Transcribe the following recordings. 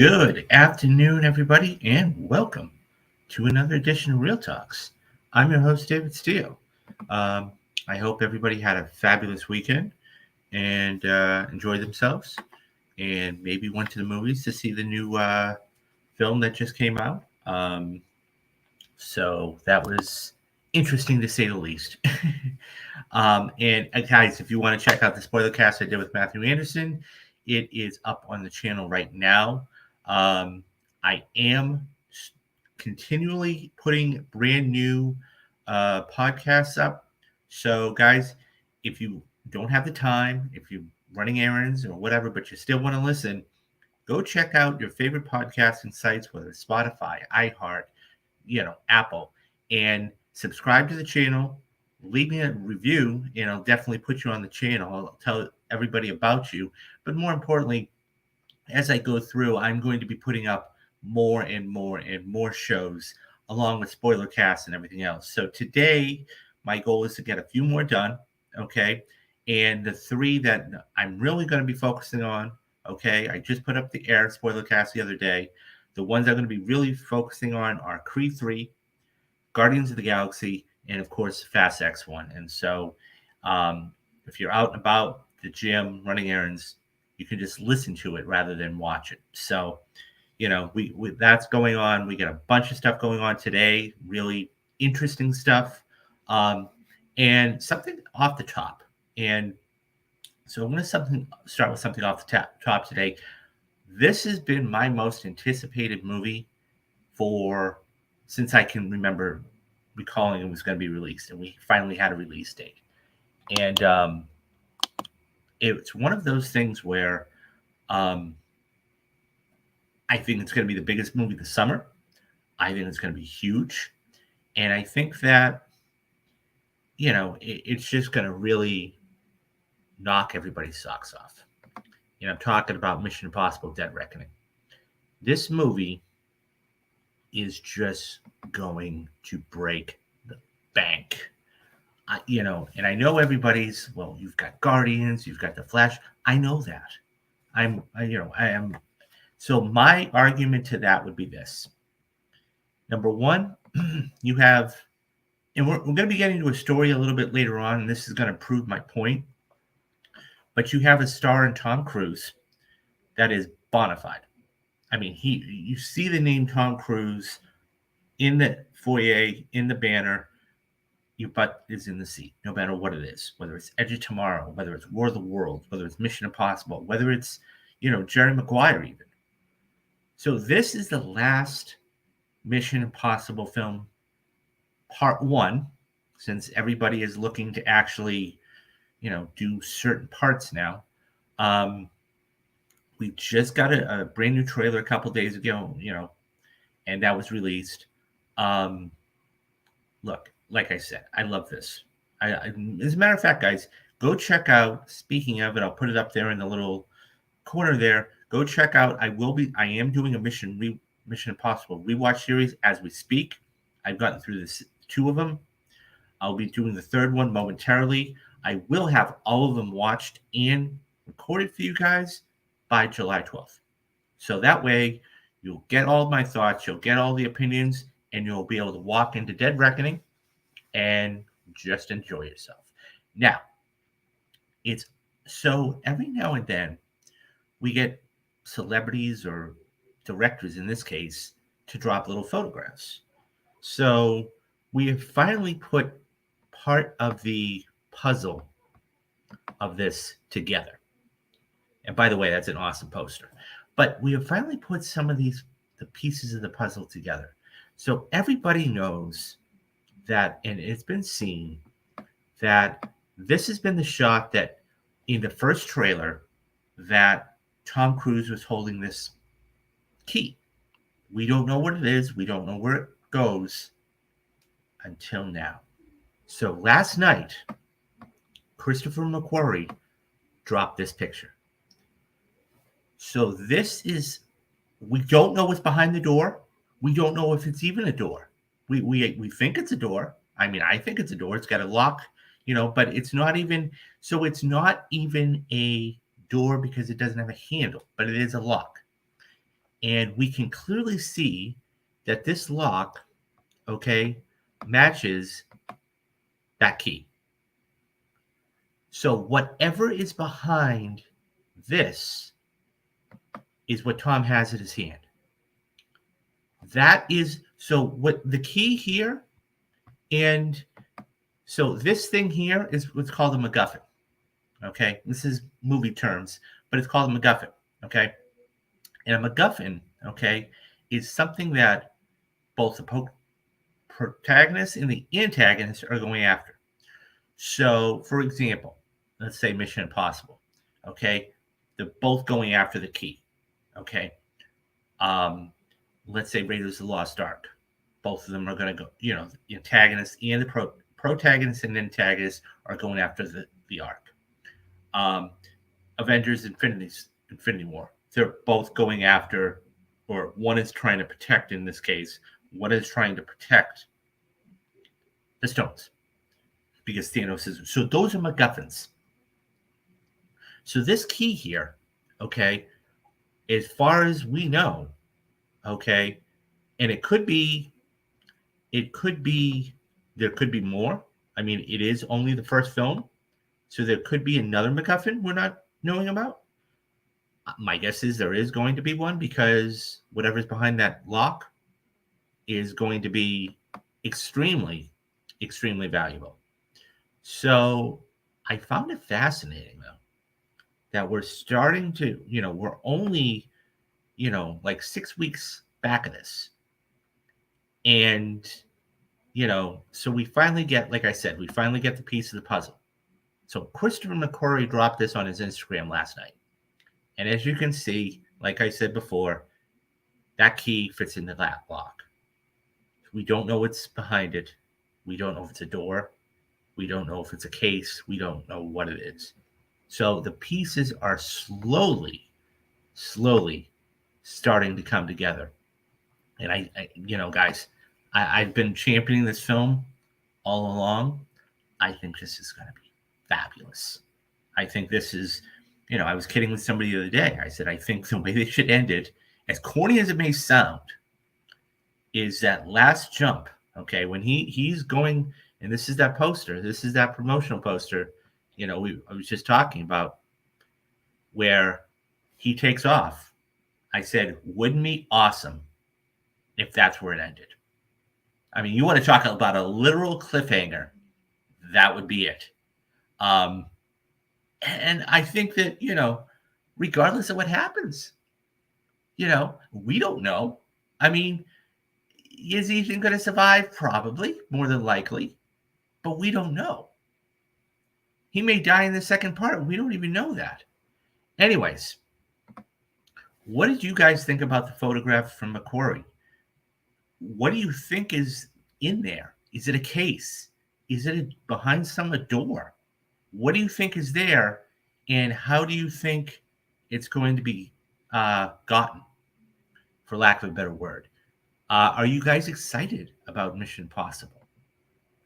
Good afternoon, everybody, and welcome to another edition of Real Talks. I'm your host, David Steele. Um, I hope everybody had a fabulous weekend and enjoyed themselves, and maybe went to the movies to see the new film that just came out. So that was interesting to say the least. And guys, if you want to check out the spoiler cast I did with Matthew Anderson, it is up on the channel right now. Um, I am continually putting brand new podcasts up. So, guys, if you don't have the time, if you're running errands or whatever, but you still want to listen, go check out your favorite podcasting sites, whether it's Spotify, iHeart, Apple, and subscribe to the channel. Leave me a review, and I'll definitely put you on the channel. I'll tell everybody about you. But more importantly, as I go through, I'm going to be putting up more and more and more shows along with spoiler casts and everything else. So today, my goal is to get a few more done, okay? And the three that I'm really going to be focusing on, okay? I just put up the air spoiler cast the other day. The ones I'm going to be really focusing on are Creed 3, Guardians of the Galaxy, and of course, Fast X1. And so if you're out and about the gym running errands, you can just listen to it rather than watch it. So, we that's going on. We got a bunch of stuff going on today, really interesting stuff, and something off the top. And so I'm going to start with something off the top today. This has been my most anticipated movie since I can remember recalling it was going to be released, and we finally had a release date. And it's one of those things where I think it's going to be the biggest movie this summer. I think it's going to be huge. And I think that, it's just going to really knock everybody's socks off. I'm talking about Mission Impossible Dead Reckoning. This movie is just going to break the bank. And I know everybody's, well, you've got Guardians, you've got The Flash. I know that. I am. So my argument to that would be this. Number one, you have, and we're going to be getting to a story a little bit later on, and this is going to prove my point. But you have a star in Tom Cruise that is bona fide. I mean, you see the name Tom Cruise in the foyer, in the banner, your butt is in the seat, no matter what it is, whether it's Edge of Tomorrow, whether it's War of the Worlds, whether it's Mission Impossible, whether it's, Jerry Maguire even. So this is the last Mission Impossible film, part one, since everybody is looking to actually, do certain parts now. We just got a brand new trailer a couple days ago, and that was released. Look, like I said, I love this. As a matter of fact, guys, go check out, speaking of it, I'll put it up there in the little corner there. Go check out. I am doing a Mission Impossible rewatch series as we speak. I've gotten through two of them. I'll be doing the third one momentarily. I will have all of them watched and recorded for you guys by July 12th. So that way you'll get all of my thoughts, you'll get all the opinions, and you'll be able to walk into Dead Reckoning and just enjoy yourself. Now, it's so every now and then we get celebrities or directors, in this case, to drop little photographs. So we have finally put part of the puzzle of this together. And by the way, that's an awesome poster. But we have finally put some of the pieces of the puzzle together. So everybody knows that, and it's been seen, that this has been the shot that in the first trailer that Tom Cruise was holding this key. We don't know what it is. We don't know where it goes until now. So last night, Christopher McQuarrie dropped this picture. So this is, we don't know what's behind the door. We don't know if it's even a door. We think it's a door. I mean, I think it's a door. It's got a lock, but it's not even, so it's not even a door because it doesn't have a handle, but it is a lock. And we can clearly see that this lock, okay, matches that key. So whatever is behind this is what Tom has in his hand. That is, so what the key here, and so this thing here is what's called a MacGuffin. Okay, this is movie terms, but it's called a MacGuffin. Okay, and a MacGuffin, okay, is something that both the protagonist and the antagonist are going after. So, for example, let's say Mission Impossible. Okay, they're both going after the key. Okay, let's say Raiders of the Lost Ark. Both of them are going to go. The antagonist and the protagonist and antagonist are going after the arc. Avengers Infinity War. They're both going after, or one is trying to protect, in this case, one is trying to protect the stones. Because Thanos is. So those are MacGuffins. So this key here, okay, as far as we know, okay, and there could be more. I mean, it is only the first film, so there could be another MacGuffin we're not knowing about. My guess is there is going to be one, because whatever's behind that lock is going to be extremely, extremely valuable. So I found it fascinating, though, that we're starting to, we're only, like 6 weeks back of this. And, so we finally get, like I said, the piece of the puzzle. So Christopher McQuarrie dropped this on his Instagram last night. And as you can see, like I said before, that key fits into that lock. We don't know what's behind it. We don't know if it's a door. We don't know if it's a case. We don't know what it is. So the pieces are slowly starting to come together. And I guys, I've been championing this film all along. I think this is going to be fabulous. I think this is, I was kidding with somebody the other day. I said, I think the way they should end it, as corny as it may sound, is that last jump. Okay, when he's going, and this is that poster, this is that promotional poster, I was just talking about, where he takes off. I said, wouldn't it be awesome if that's where it ended? I mean, you want to talk about a literal cliffhanger, that would be it. And I think that, regardless of what happens, we don't know. I mean, is Ethan going to survive? Probably, more than likely, but we don't know. He may die in the second part. We don't even know that. Anyways, what did you guys think about the photograph from McQuarrie? What do you think is in there? Is it a case? Is it behind a door? What do you think is there, and how do you think it's going to be gotten, for lack of a better word? Are you guys excited about Mission Impossible?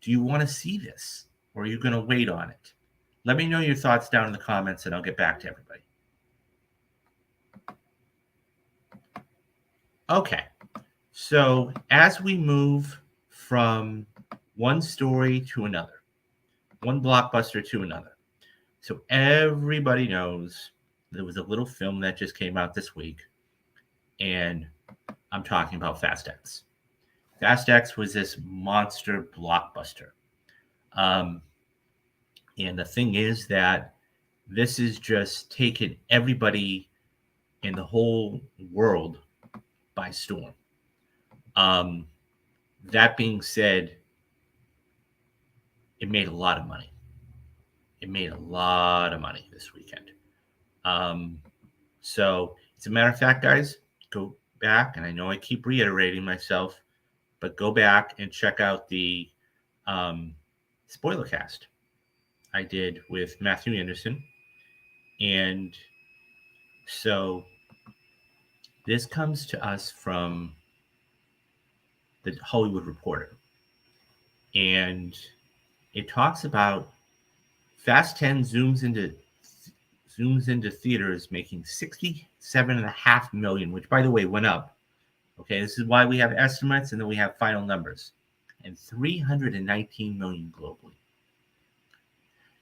Do you want to see this, or are you going to wait on it? Let me know your thoughts down in the comments, and I'll get back to everybody. Okay, so as we move from one story to another, one blockbuster to another, so everybody knows there was a little film that just came out this week, and I'm talking about Fast X. Fast X was this monster blockbuster. And the thing is that this is just taken everybody in the whole world by storm. That being said, it made a lot of money. It made a lot of money this weekend. So, as a matter of fact, guys, go back, and I know I keep reiterating myself, but go back and check out the spoiler cast I did with Matthew Anderson. And so this comes to us from the Hollywood Reporter. And it talks about Fast 10 zooms into zooms into theaters, making $67.5 million, which, by the way, went up. Okay, this is why we have estimates and then we have final numbers. And $319 million globally.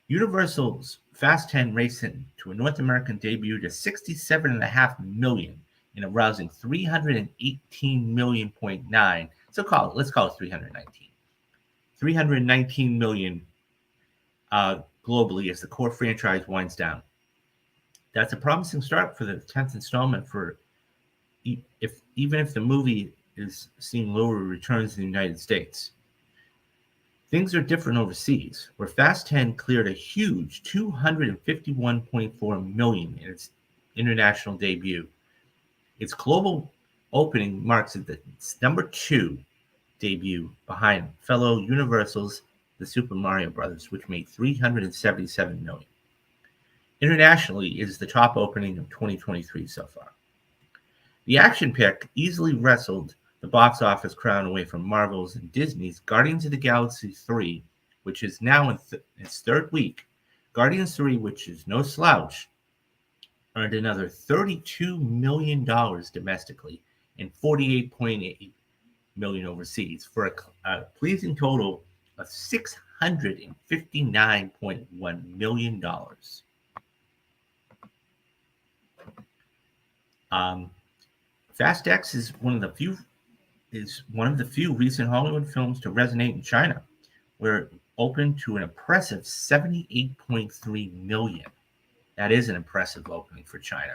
Universal's Fast 10 raced into a North American debut to $67.5 million in a rousing $318 million.9. So let's call it 319. 319 million globally as the core franchise winds down. That's a promising start for the 10th installment for even if the movie is seeing lower returns in the United States. Things are different overseas, where Fast 10 cleared a huge $251.4 million in its international debut. Its global opening marks its number 2 debut behind fellow Universal's The Super Mario Bros., which made $377 million. Internationally, it is the top opening of 2023 so far. The action pick easily wrestled the box office crown away from Marvel's and Disney's Guardians of the Galaxy 3, which is now in its third week. Guardians 3, which is no slouch, earned another $32 million domestically and $48.8 million overseas for a pleasing total of $659.1 million. Fast X is one of the few recent Hollywood films to resonate in China, where it opened to an impressive $78.3 million. That is an impressive opening for China.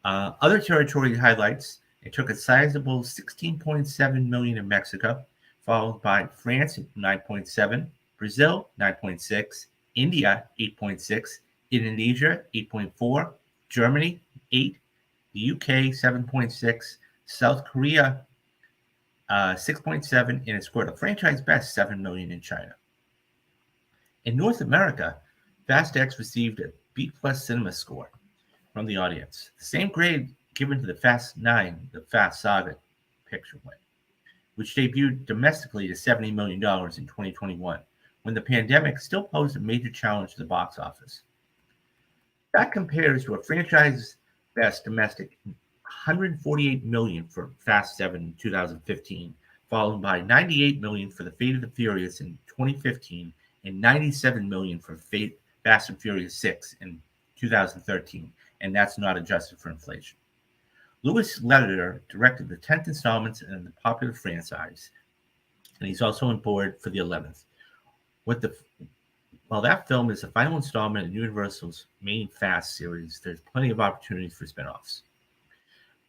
Other territory highlights: it took a sizable $16.7 million in Mexico, followed by France at $9.7, Brazil $9.6, India $8.6, Indonesia $8.4, Germany $8, the UK $7.6, South Korea $6.7, and it scored a franchise best $7 million in China. In North America, Fast X received a B+ cinema score from the audience, the same grade given to the Fast 9, the Fast Saga picture went, which debuted domestically to $70 million in 2021, when the pandemic still posed a major challenge to the box office. That compares to a franchise best domestic $148 million for Fast 7 in 2015, followed by $98 million for The Fate of the Furious in 2015, and $97 million for Fast and Furious 6 in 2013, and that's not adjusted for inflation. Louis Leterrier directed the 10th installments in the popular franchise, and he's also on board for the 11th. While that film is the final installment in Universal's main Fast series, there's plenty of opportunities for spin-offs.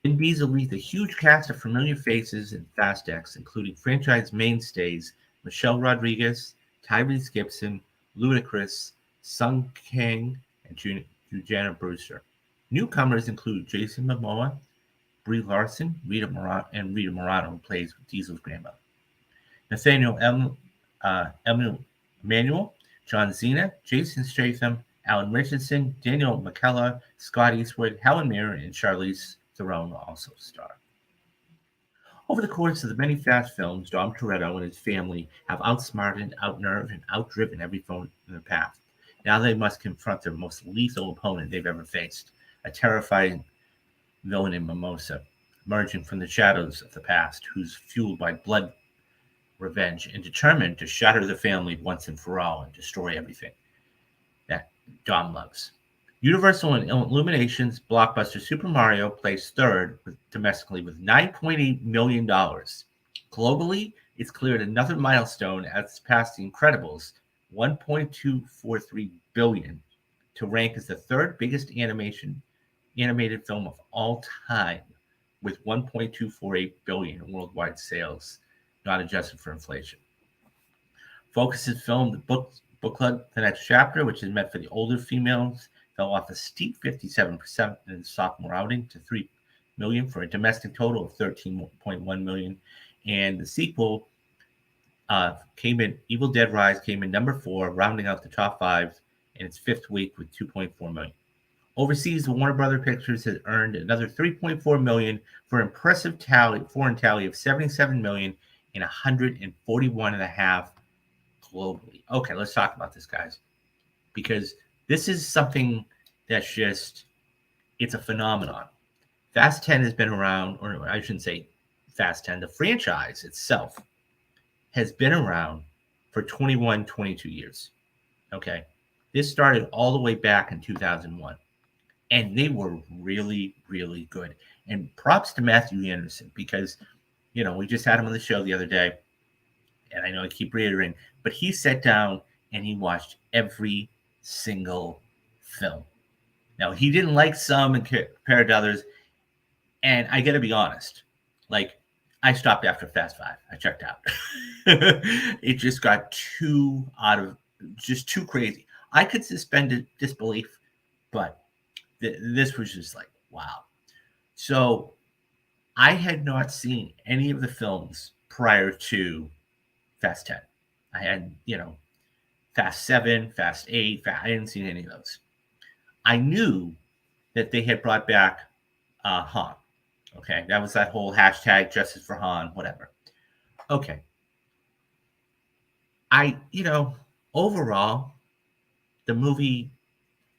Vin Diesel leads a huge cast of familiar faces in Fast X, including franchise mainstays Michelle Rodriguez, Tyrese Gibson, Ludacris, Sung Kang, and Jordana Brewster. Newcomers include Jason Momoa, Brie Larson, Rita Morano, who plays Diesel's grandmother, Nathaniel Emmanuel, John Cena, Jason Statham, Alan Richardson, Daniel McKellar, Scott Eastwood, Helen Mirren, and Charlize Theron also star. Over the course of the many Fast films, Dom Toretto and his family have outsmarted, outnerved, and outdriven every foe in their path. Now they must confront their most lethal opponent they've ever faced, a terrifying villain in Mimosa, emerging from the shadows of the past, who's fueled by blood, revenge, and determined to shatter the family once and for all and destroy everything that Dom loves. Universal and Illumination's blockbuster Super Mario placed third domestically with $9.8 million. Globally, it's cleared another milestone as it's passed The Incredibles' $1.243 billion to rank as the third biggest animated film of all time, with $1.248 billion in worldwide sales, not adjusted for inflation. Focus's film The Book Club, The Next Chapter, which is meant for the older females, fell off a steep 57% in its sophomore outing to $3 million for a domestic total of $13.1 million. And the sequel Evil Dead Rise came in number 4, rounding out the top 5 in its fifth week with $2.4 million. Overseas, the Warner Brothers Pictures has earned another $3.4 million for an impressive foreign tally of $77 million and $141.5 globally. Okay, let's talk about this, guys, because This is something that's just, it's a phenomenon. Fast 10 has been around, or I shouldn't say Fast 10, the franchise itself has been around for 21, 22 years. Okay. This started all the way back in 2001, and they were really, really good. And props to Matthew Anderson because, we just had him on the show the other day, and I know I keep reiterating, but he sat down and he watched every single film. Now, he didn't like some and compared to others, and I got to be honest, like, I stopped after Fast Five. I checked out. It just got just too crazy. I could suspend disbelief, but this was just like, wow. So I had not seen any of the films prior to Fast 10. I had, Fast 7, Fast 8. I hadn't seen any of those. I knew that they had brought back Han. Okay, that was that whole hashtag Justice for Han, whatever. Okay. Overall, the movie,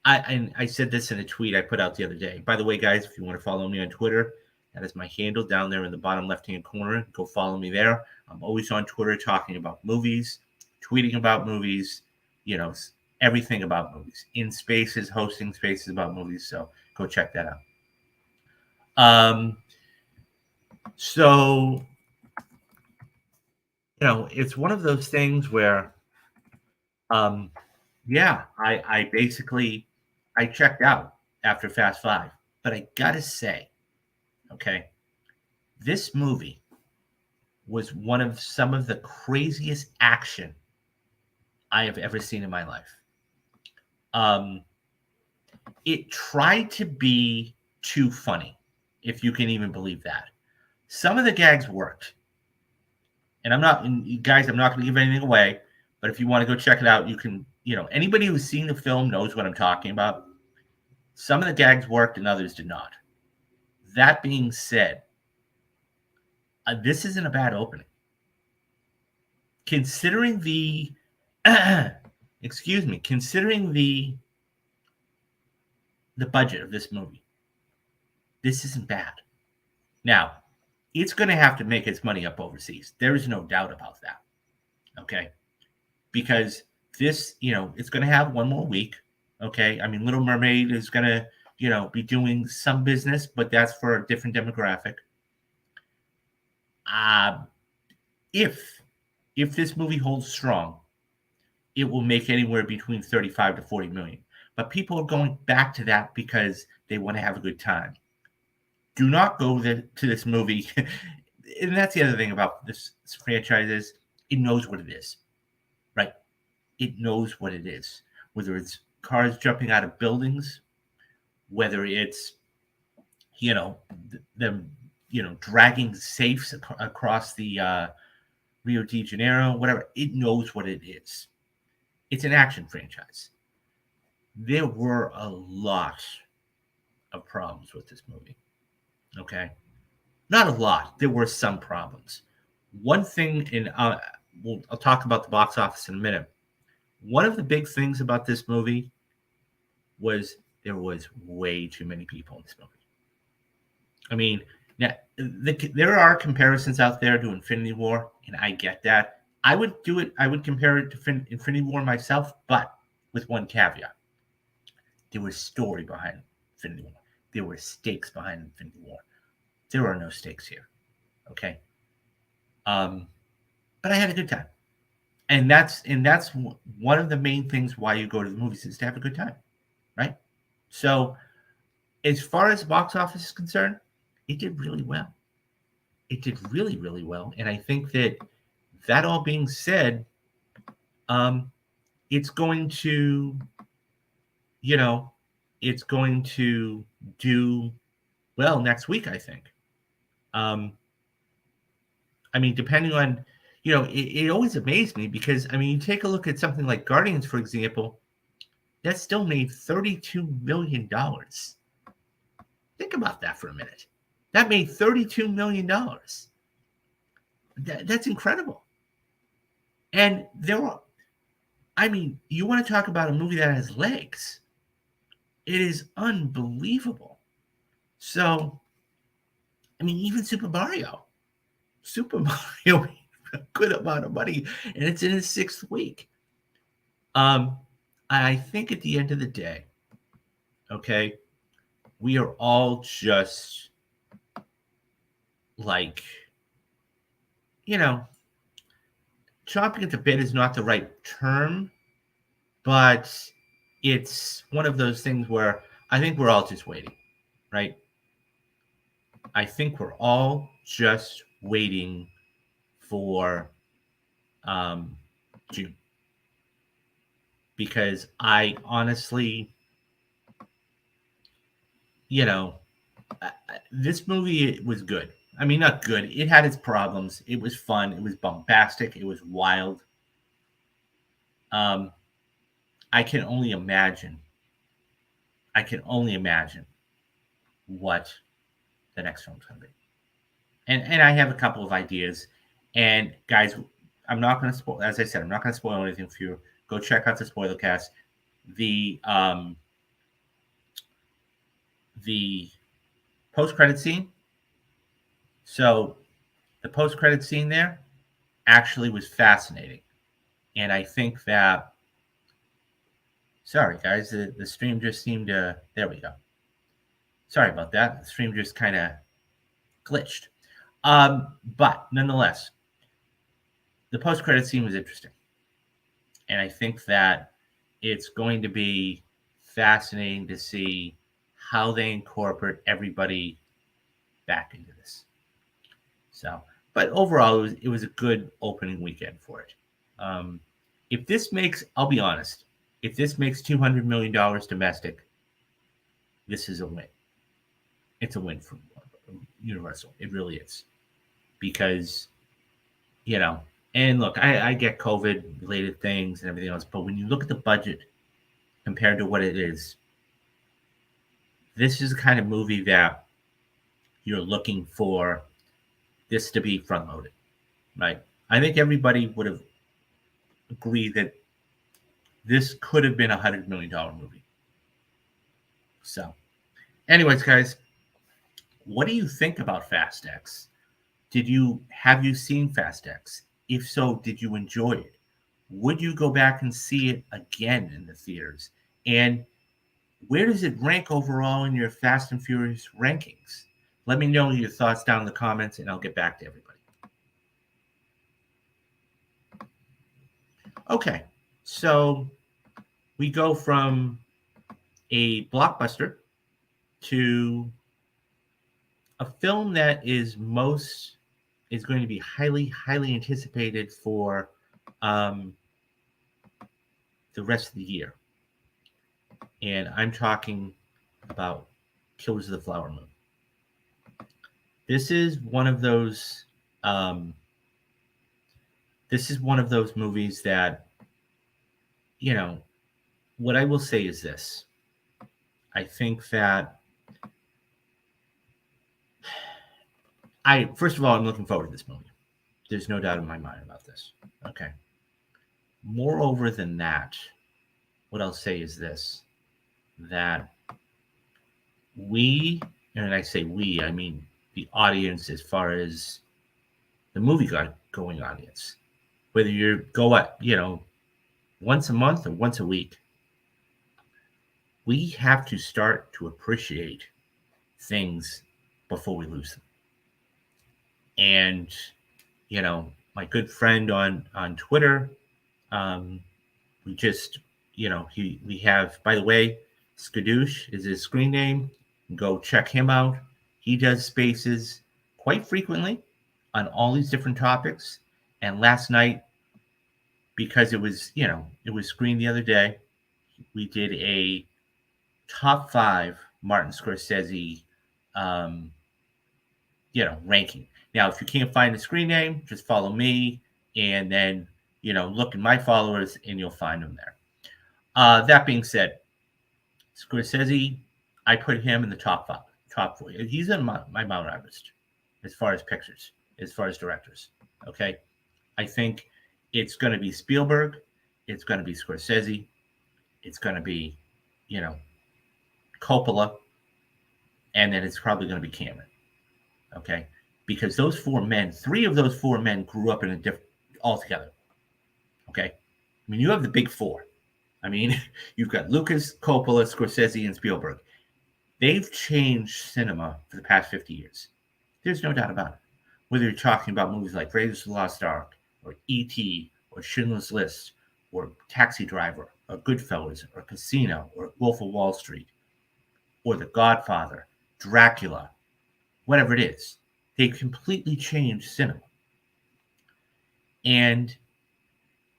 I said this in a tweet I put out the other day. By the way, guys, if you want to follow me on Twitter, that is my handle down there in the bottom left-hand corner. Go follow me there. I'm always on Twitter talking about movies, tweeting about movies, everything about movies. In spaces, hosting spaces about movies. So go check that out. So, it's one of those things where, I basically, I checked out after Fast Five, but I gotta say, okay, this movie was one of some of the craziest action I have ever seen in my life. It tried to be too funny, if you can even believe that. Some of the gags worked. And I'm not going to give anything away, but if you want to go check it out, you can, anybody who's seen the film knows what I'm talking about. Some of the gags worked and others did not. That being said, this isn't a bad opening. Considering the, considering the budget of this movie, this isn't bad. Now, it's going to have to make its money up overseas. There is no doubt about that. Okay. Because this, it's going to have one more week. Okay. I mean, Little Mermaid is going to, be doing some business, but that's for a different demographic. If this movie holds strong, it will make anywhere between 35 to 40 million. But people are going back to that because they want to have a good time. Do not go to this movie. And that's the other thing about this franchise is it knows what it is, right? It knows what it is. Whether it's cars jumping out of buildings, whether it's, them, dragging safes across the Rio de Janeiro, whatever. It knows what it is. It's an action franchise. There were a lot of problems with this movie. Okay. Not a lot. There were some problems. One thing, I'll talk about the box office in a minute. One of the big things about this movie was there was way too many people in this movie. I mean, now, there are comparisons out there to Infinity War, and I get that. I would compare it to Infinity War myself, but with one caveat. There was story behind Infinity War. There were stakes behind Infinity War. There are no stakes here. Okay. But I had a good time. And that's one of the main things why you go to the movies is to have a good time. Right? So as far as the box office is concerned, it did really well. It did really, really well. And I think that all being said, it's going to, it's going to do well next week, I think. I mean, depending on, it always amazed me because, I mean, you take a look at something like Guardians, for example, that still made $32 million. Think about that for a minute. That made $32 million. That's incredible. And I mean, you want to talk about a movie that has legs? It is unbelievable. So, I mean, even Super Mario made a good amount of money, and it's in its sixth week. Um, I think at the end of the day, okay, we are all just like, you know, chomping at the bit is not the right term, but it's one of those things where I think we're all just waiting, right? I think we're all just waiting for June, because I honestly, you know, this movie was good. I mean, not good. It had its problems. It was fun. It was bombastic. It was wild. Um, I can only imagine. I can only imagine what the next film's going to be. And I have a couple of ideas. And guys, I'm not going to spoil. As I said, I'm not going to spoil anything for you. Go check out the spoiler cast. The the post credit scene. So the post credit scene there actually was fascinating, and I think that. Sorry, guys, the stream just seemed to. There we go. Sorry about that. The stream just kind of glitched. But nonetheless, the post credit scene was interesting, and I think that it's going to be fascinating to see how they incorporate everybody back into this. So, but overall, it was a good opening weekend for it. Um, if this makes, I'll be honest, if this makes $200 million domestic, this is a win. It's a win for Universal. It really is, because and look, I get COVID related things and everything else, but when you look at the budget compared to what it is, this is the kind of movie that you're looking for this to be front loaded, right? I think everybody would have agreed that this could have been $100 million movie. So, anyways, guys, what do you think about Fast X? Have you seen Fast X? If so, did you enjoy it? Would you go back and see it again in the theaters? And where does it rank overall in your Fast and Furious rankings? Let me know your thoughts down in the comments, and I'll get back to everybody. Okay, so we go from a blockbuster to a film that is going to be highly anticipated for the rest of the year, and I'm talking about Killers of the Flower Moon. This is one of those. This is one of those movies that, what I will say is this. I think that first of all, I'm looking forward to this movie. There's no doubt in my mind about this. Okay. Moreover than that, what I'll say is this, that we, and I say we, I mean the audience as far as the movie going audience, whether you go at, once a month or once a week, we have to start to appreciate things before we lose them. And, my good friend on Twitter, we just, we have, by the way, Skadoosh is his screen name. Go check him out. He does spaces quite frequently on all these different topics. And last night, because it was screened the other day, we did a top 5 Martin Scorsese, ranking. Now, if you can't find the screen name, just follow me, and then, look in my followers, and you'll find them there. That being said, Scorsese, I put him in the top 4. He's in my Mount Everest as far as pictures, as far as directors. Okay, I think it's going to be Spielberg, it's going to be Scorsese, it's going to be, you know, Coppola, and then it's probably going to be Cameron. Okay, because those four men, three of those four men grew up in a different altogether. Okay, I mean, you have the big four. I mean, you've got Lucas, Coppola, Scorsese, and Spielberg. They've changed cinema for the past 50 years. There's no doubt about it. Whether you're talking about movies like Raiders of the Lost Ark, or E.T., or Schindler's List, or Taxi Driver, or Goodfellas, or Casino, or Wolf of Wall Street, or The Godfather, Dracula, whatever it is, they've completely changed cinema. And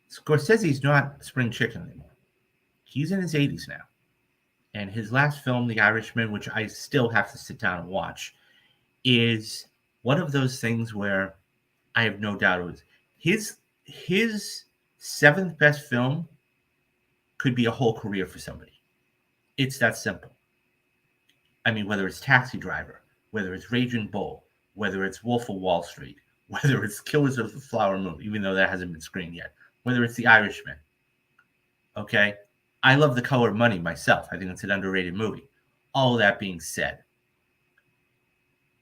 Scorsese's not spring chicken anymore. He's in his 80s now. And his last film, The Irishman, which I still have to sit down and watch, is one of those things where I have no doubt it was his seventh best film could be a whole career for somebody. It's that simple. I mean, whether it's Taxi Driver, whether it's Raging Bull, whether it's Wolf of Wall Street, whether it's Killers of the Flower Moon, even though that hasn't been screened yet, whether it's The Irishman. Okay? I love The Color of Money myself. I think it's an underrated movie. All of that being said,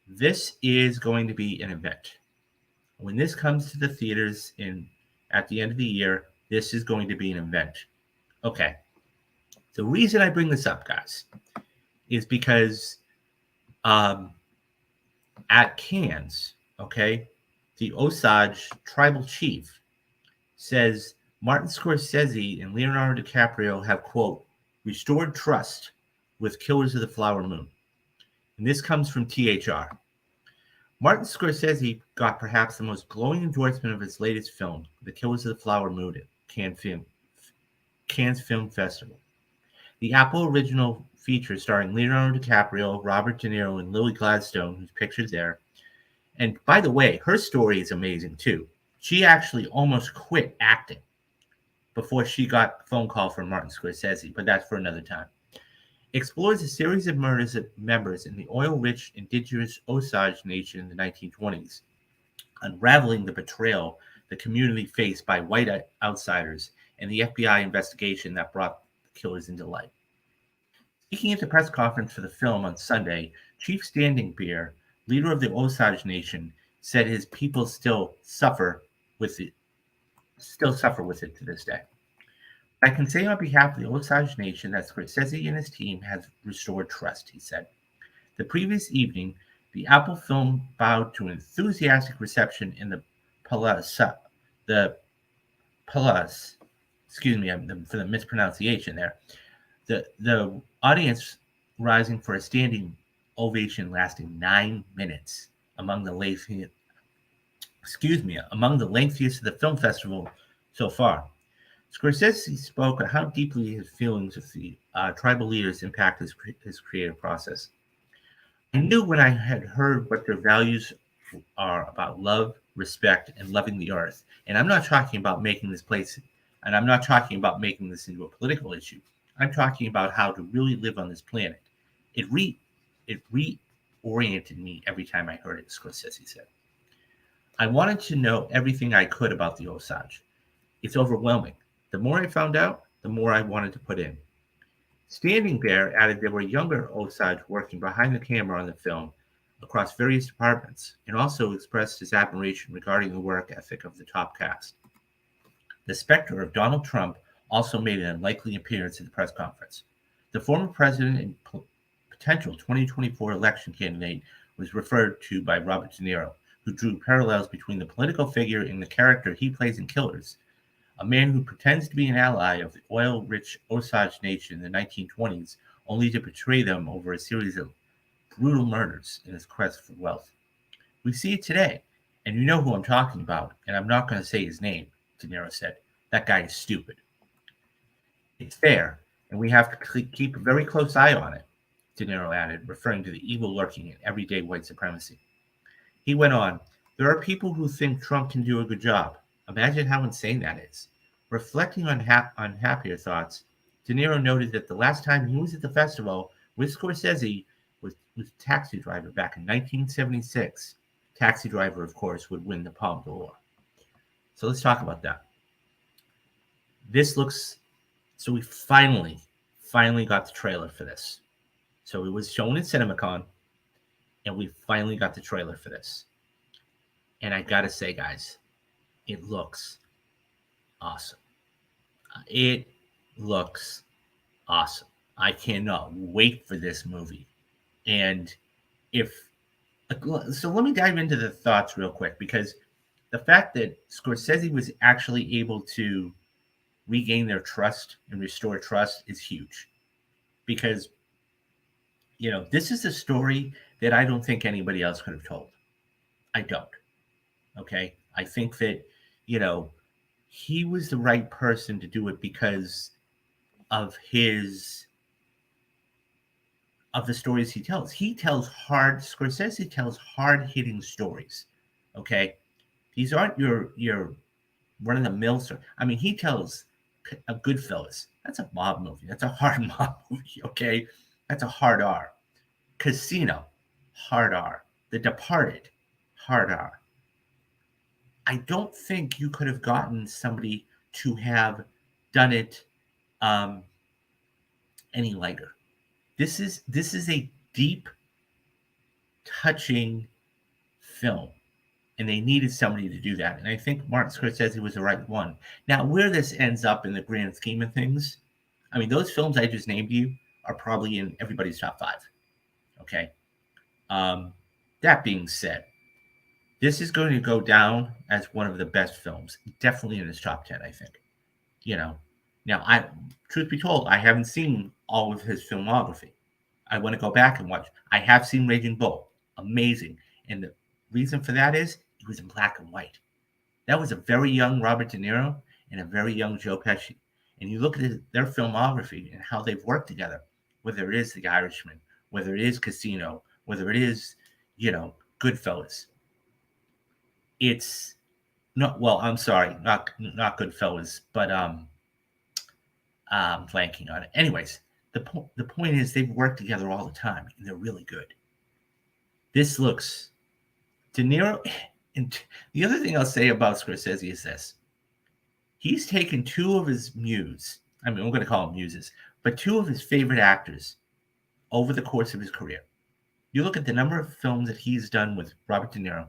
this is going to be an event. When this comes to the theaters at the end of the year, this is going to be an event. Okay. The reason I bring this up, guys, is because at Cannes, okay, the Osage tribal chief says Martin Scorsese and Leonardo DiCaprio have, quote, restored trust with Killers of the Flower Moon. And this comes from THR. Martin Scorsese got perhaps the most glowing endorsement of his latest film, The Killers of the Flower Moon, at Cannes Film Festival. The Apple original feature starring Leonardo DiCaprio, Robert De Niro, and Lily Gladstone, who's pictured there. And by the way, her story is amazing too. She actually almost quit acting before she got a phone call from Martin Scorsese, but that's for another time. Explores a series of murders of members in the oil-rich indigenous Osage Nation in the 1920s, unraveling the betrayal the community faced by white outsiders and the FBI investigation that brought the killers into light. Speaking at the press conference for the film on Sunday, Chief Standing Bear, leader of the Osage Nation, said his people still suffer with it to this day. I can say on behalf of the Osage Nation that Scorsese and his team have restored trust, he said. The previous evening, the Apple film bowed to an enthusiastic reception in the Palace. Excuse me for the mispronunciation there. The audience rising for a standing ovation lasting 9 minutes among the lengthiest of the film festival so far. Scorsese spoke on how deeply his feelings of the tribal leaders impact his creative process. I knew when I had heard what their values are about love, respect, and loving the earth. And I'm not talking about making this into a political issue. I'm talking about how to really live on this planet. It reoriented me every time I heard it, Scorsese said. I wanted to know everything I could about the Osage. It's overwhelming. The more I found out, the more I wanted to put in. Standing Bear added there were younger Osage working behind the camera on the film across various departments, and also expressed his admiration regarding the work ethic of the top cast. The specter of Donald Trump also made an unlikely appearance at the press conference. The former president and potential 2024 election candidate was referred to by Robert De Niro, who drew parallels between the political figure and the character he plays in Killers, a man who pretends to be an ally of the oil-rich Osage Nation in the 1920s, only to betray them over a series of brutal murders in his quest for wealth. We see it today, and you know who I'm talking about, and I'm not going to say his name, De Niro said. That guy is stupid. It's there, and we have to keep a very close eye on it, De Niro added, referring to the evil lurking in everyday white supremacy. He went on, there are people who think Trump can do a good job. Imagine how insane that is. Reflecting on happier thoughts, De Niro noted that the last time he was at the festival with Scorsese was Taxi Driver back in 1976. Taxi Driver, of course, would win the Palme d'Or. So let's talk about that. This looks, so we finally got the trailer for this. So it was shown in CinemaCon, and we finally got the trailer for this. And I gotta say, guys, it looks awesome. It looks awesome. I cannot wait for this movie. And if so, let me dive into the thoughts real quick, because the fact that Scorsese was actually able to regain their trust and restore trust is huge. Because, this is a story that I don't think anybody else could have told. I don't. Okay. I think that, he was the right person to do it because of the stories he tells. Scorsese tells hard hitting stories. Okay. These aren't your run of the mill story. I mean, he tells a Goodfellas. That's a mob movie. That's a hard mob movie. Okay. That's a hard R. Casino, hard R. The Departed, hard R. I don't think you could have gotten somebody to have done it any lighter. This is a deep, touching film, and they needed somebody to do that. And I think Martin Scorsese was the right one. Now, where this ends up in the grand scheme of things, I mean, those films I just named you are probably in everybody's top 5. Okay. That being said, this is going to go down as one of the best films, definitely in his top 10, I think. Now, truth be told, I haven't seen all of his filmography. I want to go back and watch. I have seen Raging Bull, amazing, and the reason for that is it was in black and white. That was a very young Robert De Niro and a very young Joe Pesci. And you look at their filmography and how they've worked together, whether it is The Irishman, whether it is Casino, whether it is, Goodfellas. It's not, well, I'm sorry, not Goodfellas, but I'm blanking on it. Anyways, the point is they've worked together all the time, and they're really good. This looks De Niro, and the other thing I'll say about Scorsese is this: he's taken 2 of his muses. I mean, I'm going to call them muses, but 2 of his favorite actors over the course of his career. You look at the number of films that he's done with Robert De Niro,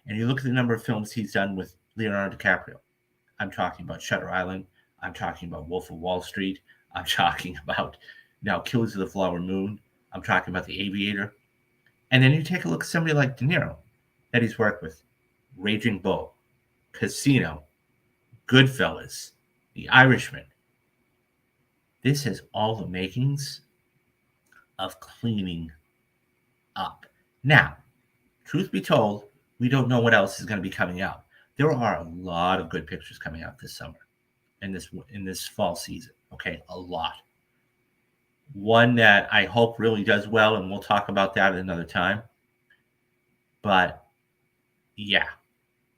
and you look at the number of films he's done with Leonardo DiCaprio. I'm talking about Shutter Island. I'm talking about Wolf of Wall Street. I'm talking about now Killers of the Flower Moon. I'm talking about The Aviator. And then you take a look at somebody like De Niro that he's worked with. Raging Bull, Casino, Goodfellas, The Irishman. This has all the makings of cleaning up. Now, truth be told, we don't know what else is going to be coming out. There are a lot of good pictures coming out this summer, in this fall season. Okay, a lot. One that I hope really does well, and we'll talk about that at another time. But yeah,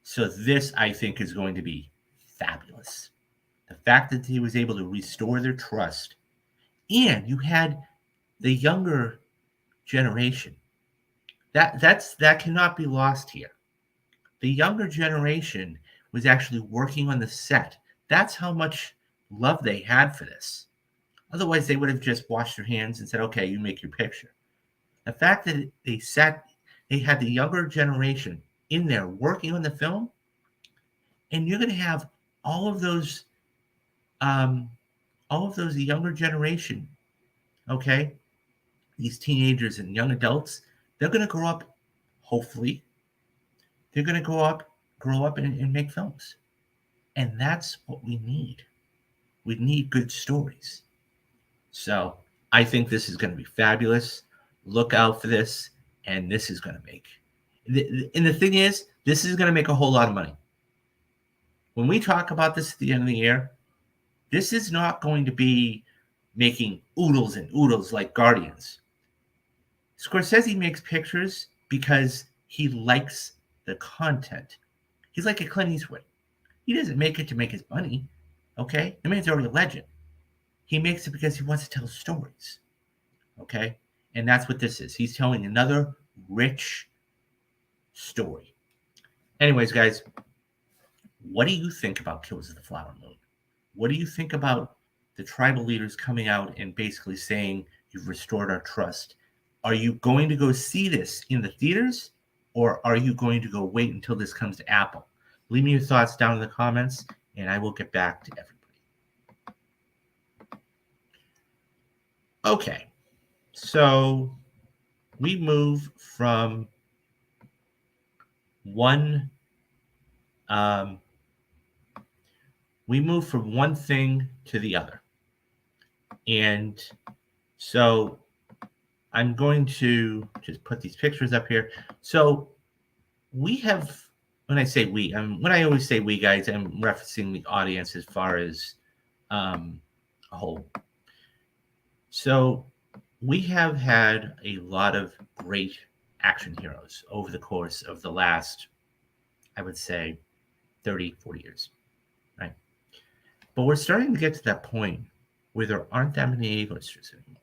so this I think is going to be fabulous. The fact that he was able to restore their trust, and you had the younger generation. That cannot be lost here. The younger generation was actually working on the set. That's how much love they had for this. Otherwise, they would have just washed their hands and said, okay, you make your picture. The fact that they had the younger generation in there working on the film, and you're going to have all of those younger generation, okay, these teenagers and young adults, they're going to grow up, hopefully, they're going to grow up and make films. And that's what we need. We need good stories. So I think this is going to be fabulous. Look out for this. And this is going to make, and the thing is, this is going to make a whole lot of money. When we talk about this at the end of the year, this is not going to be making oodles and oodles like Guardians. Scorsese makes pictures because he likes the content. He's like a Clint Eastwood. He doesn't make it to make his money, okay? The man's already a legend. He makes it because he wants to tell stories, okay? And that's what this is. He's telling another rich story. Anyways, guys, what do you think about Killers of the Flower Moon? What do you think about the tribal leaders coming out and basically saying, you've restored our trust? Are you going to go see this in the theaters, or are you going to go wait until this comes to Apple? Leave me your thoughts down in the comments, and I will get back to everybody. Okay, so we move from one thing to the other. And so I'm going to just put these pictures up here. So we have, when I say we, when I always say we, guys, I'm referencing the audience as far as a whole. So we have had a lot of great action heroes over the course of the last, I would say, 30, 40 years, right? But we're starting to get to that point where there aren't that many A-listers anymore.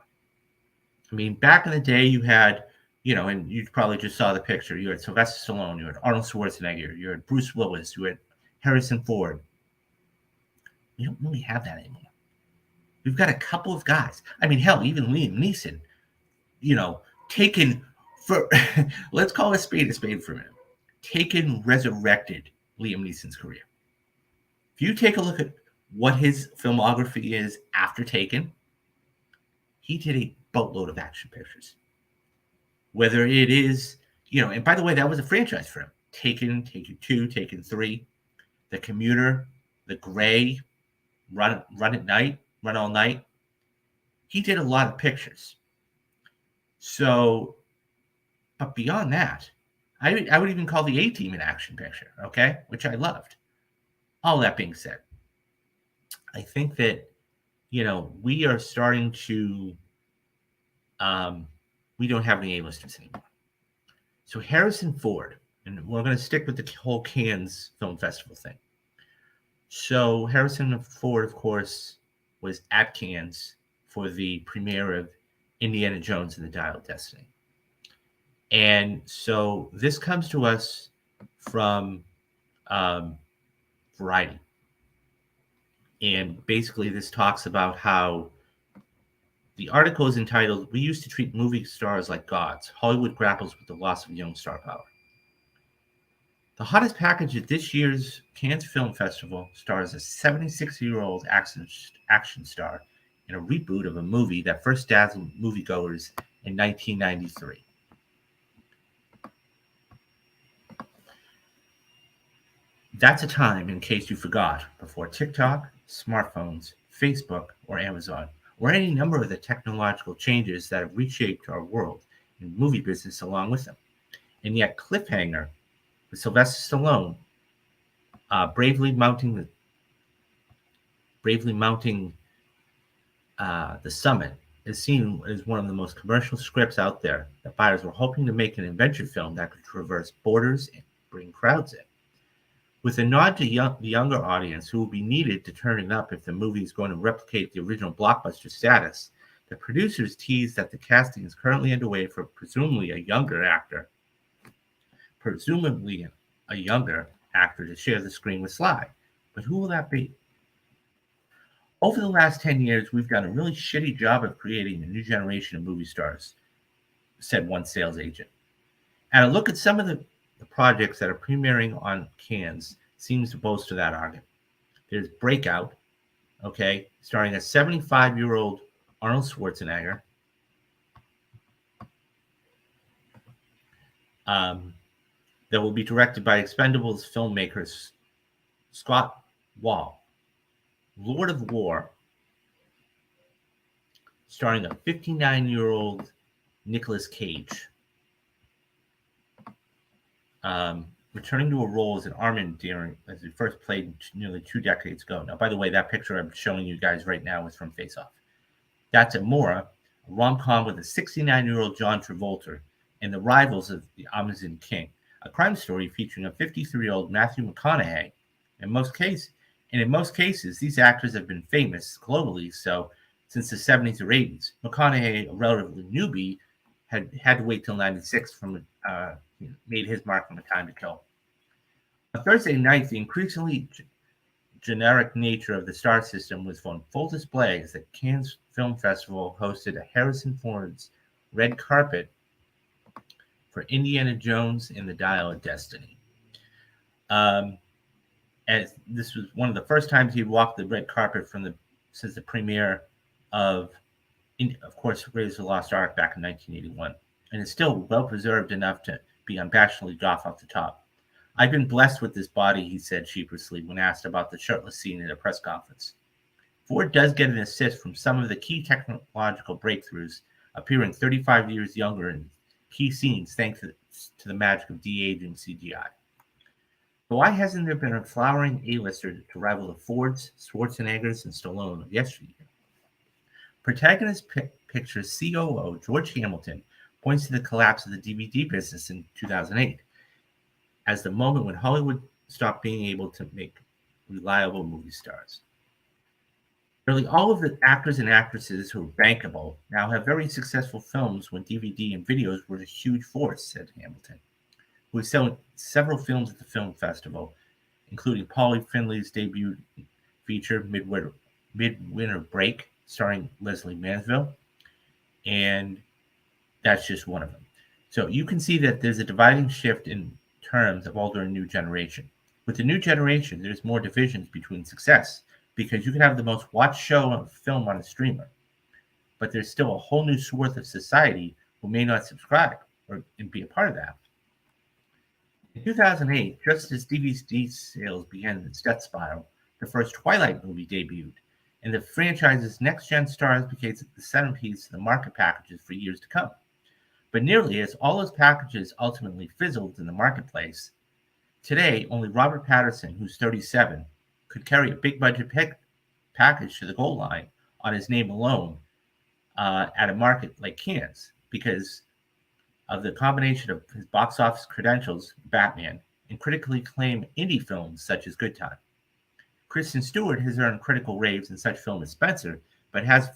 I mean, back in the day, you had, and you probably just saw the picture. You had Sylvester Stallone, you had Arnold Schwarzenegger, you had Bruce Willis, you had Harrison Ford. We don't really have that anymore. We've got a couple of guys. I mean, hell, even Liam Neeson, taken for, let's call a spade for a minute. Taken resurrected Liam Neeson's career. If you take a look at what his filmography is after Taken, he did a boatload of action pictures. Whether it is, and by the way, that was a franchise for him. Taken 2, Taken 3, The Commuter, The Gray, Run at Night, Run All Night. He did a lot of pictures. So, but beyond that, I would even call the A-Team an action picture, okay? Which I loved. All that being said, I think that, we are starting to, we don't have any A-listers anymore. So Harrison Ford, and we're going to stick with the whole Cannes Film Festival thing. So Harrison Ford, of course, was at Cannes for the premiere of Indiana Jones and the Dial of Destiny. And so this comes to us from Variety. And basically this talks about how the article is entitled, "We used to treat movie stars like gods. Hollywood grapples with the loss of young star power." The hottest package at this year's Cannes Film Festival stars a 76-year-old action star in a reboot of a movie that first dazzled moviegoers in 1993. That's a time, in case you forgot, before TikTok, smartphones, Facebook, or Amazon, or any number of the technological changes that have reshaped our world and movie business along with them. And yet Cliffhanger, with Sylvester Stallone bravely mounting the summit, is seen as one of the most commercial scripts out there that buyers were hoping to make an adventure film that could traverse borders and bring crowds in. With a nod to the younger audience who will be needed to turn it up if the movie is going to replicate the original blockbuster status, the producers tease that the casting is currently underway for presumably a younger actor to share the screen with Sly. But who will that be? Over the last 10 years, we've done a really shitty job of creating a new generation of movie stars, said one sales agent. And a look at some of the projects that are premiering on Cannes seems to bolster that argument. There's Breakout, okay, starring a 75-year-old Arnold Schwarzenegger. That will be directed by Expendables filmmakers Scott Wall. Lord of War, starring a 59-year-old Nicolas Cage. Returning to a role as an armament deer as he first played nearly 2 decades ago. Now, by the way, that picture I'm showing you guys right now is from Face Off. That's Amora, a rom-com with a 69-year-old John Travolta and the rivals of the Amazon King, a crime story featuring a 53-year-old Matthew McConaughey. In most cases, these actors have been famous globally, so since the 70s or 80s. McConaughey, a relatively newbie, had to wait till 96 from made his mark from A Time to Kill. On Thursday night, the increasingly generic nature of the star system was on full display as the Cannes Film Festival hosted a Harrison Ford's red carpet for Indiana Jones and the Dial of Destiny. As this was one of the first times he walked the red carpet since the premiere of course, Raiders of the Lost Ark back in 1981, and is still well preserved enough to be unabashedly doff off the top. I've been blessed with this body, he said sheepishly when asked about the shirtless scene at a press conference. Ford does get an assist from some of the key technological breakthroughs, appearing 35 years younger in key scenes thanks to the magic of de-aging CGI. But why hasn't there been a flowering A-lister to rival the Fords, Schwarzeneggers, and Stallone of yesteryear? Protagonist Pictures COO George Hamilton points to the collapse of the DVD business in 2008 as the moment when Hollywood stopped being able to make reliable movie stars. Nearly all of the actors and actresses who are bankable now have very successful films when DVD and videos were a huge force, said Hamilton, who is selling several films at the film festival, including Polly Finley's debut feature, Midwinter Break, starring Leslie Manville, and that's just one of them. So you can see that there's a dividing shift in terms of older and new generation. With the new generation, there's more divisions between success, because you can have the most watched show of film on a streamer, but there's still a whole new swath of society who may not subscribe and be a part of that. In 2008, just as DVD sales began its death spiral, the first Twilight movie debuted, and the franchise's next-gen stars became the centerpiece of the market packages for years to come. But nearly as all those packages ultimately fizzled in the marketplace, today only Robert Pattinson, who's 37, could carry a big-budget package to the goal line on his name alone at a market like Cannes because of the combination of his box office credentials, Batman, and critically acclaimed indie films such as Good Time. Kristen Stewart has earned critical raves in such films as Spencer, but has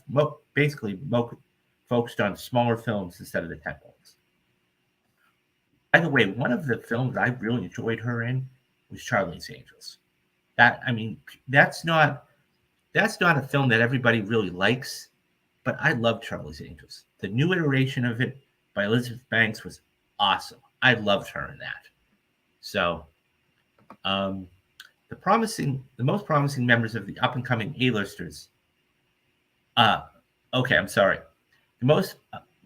basically focused on smaller films instead of the tentpoles. By the way, one of the films I really enjoyed her in was Charlie's Angels. That's not a film that everybody really likes, but I love Charlie's Angels. The new iteration of it by Elizabeth Banks was awesome. I loved her in that. So, the most promising members of the up-and-coming A-listers. The most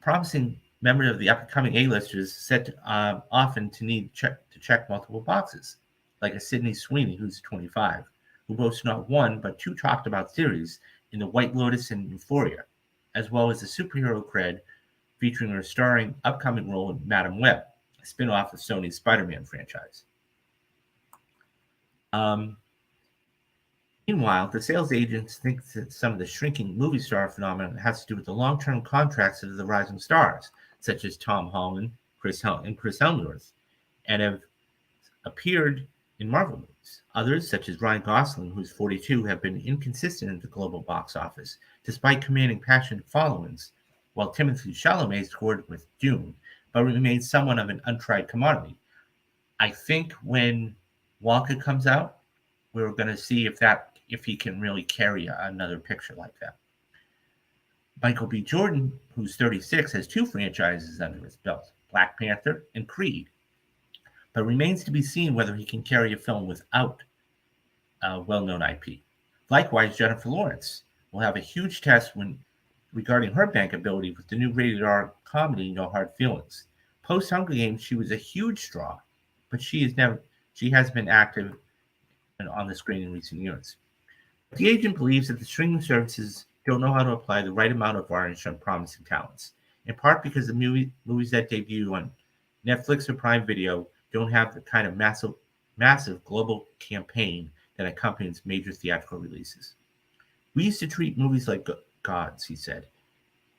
promising members of the up-and-coming A-listers said often to need to check multiple boxes, like a Sydney Sweeney, who's 25, who boasts not one but two talked-about series in The White Lotus and Euphoria, as well as the superhero cred featuring her starring upcoming role in Madam Web, a spin-off of Sony's Spider-Man franchise. Meanwhile, the sales agents think that some of the shrinking movie star phenomenon has to do with the long-term contracts of the rising stars, such as Tom Holland, Chris Hemsworth, and have appeared in Marvel movies. Others, such as Ryan Gosling, who's 42, have been inconsistent in the global box office, despite commanding passionate followings, while Timothée Chalamet scored with Dune, but remains somewhat of an untried commodity. I think when Wonka comes out, we're going to see if he can really carry another picture like that. Michael B. Jordan, who's 36, has two franchises under his belt, Black Panther and Creed, but remains to be seen whether he can carry a film without a well-known IP. Likewise, Jennifer Lawrence will have a huge test regarding her bankability with the new rated R comedy No Hard Feelings. Post Hunger Games, she was a huge draw, but she has been active on the screen in recent years. The agent believes that the streaming services don't know how to apply the right amount of varnish on promising talents, in part because the movies that debut on Netflix or Prime Video don't have the kind of massive global campaign that accompanies major theatrical releases. We used to treat movies like gods, he said.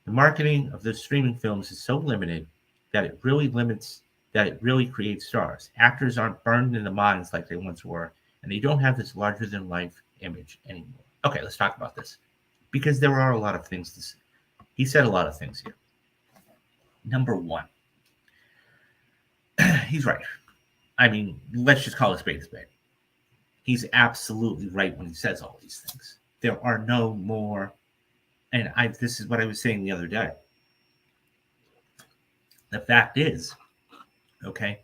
The marketing of the streaming films is so limited that it really creates stars. Actors aren't burned in the minds like they once were, and they don't have this larger-than-life image anymore. Okay, let's talk about this, because there are a lot of things to say. He said a lot of things here. Number one, he's right. Let's just call a spade a spade. He's absolutely right when he says all these things. There are no more, and this is what I was saying the other day. The fact is, okay,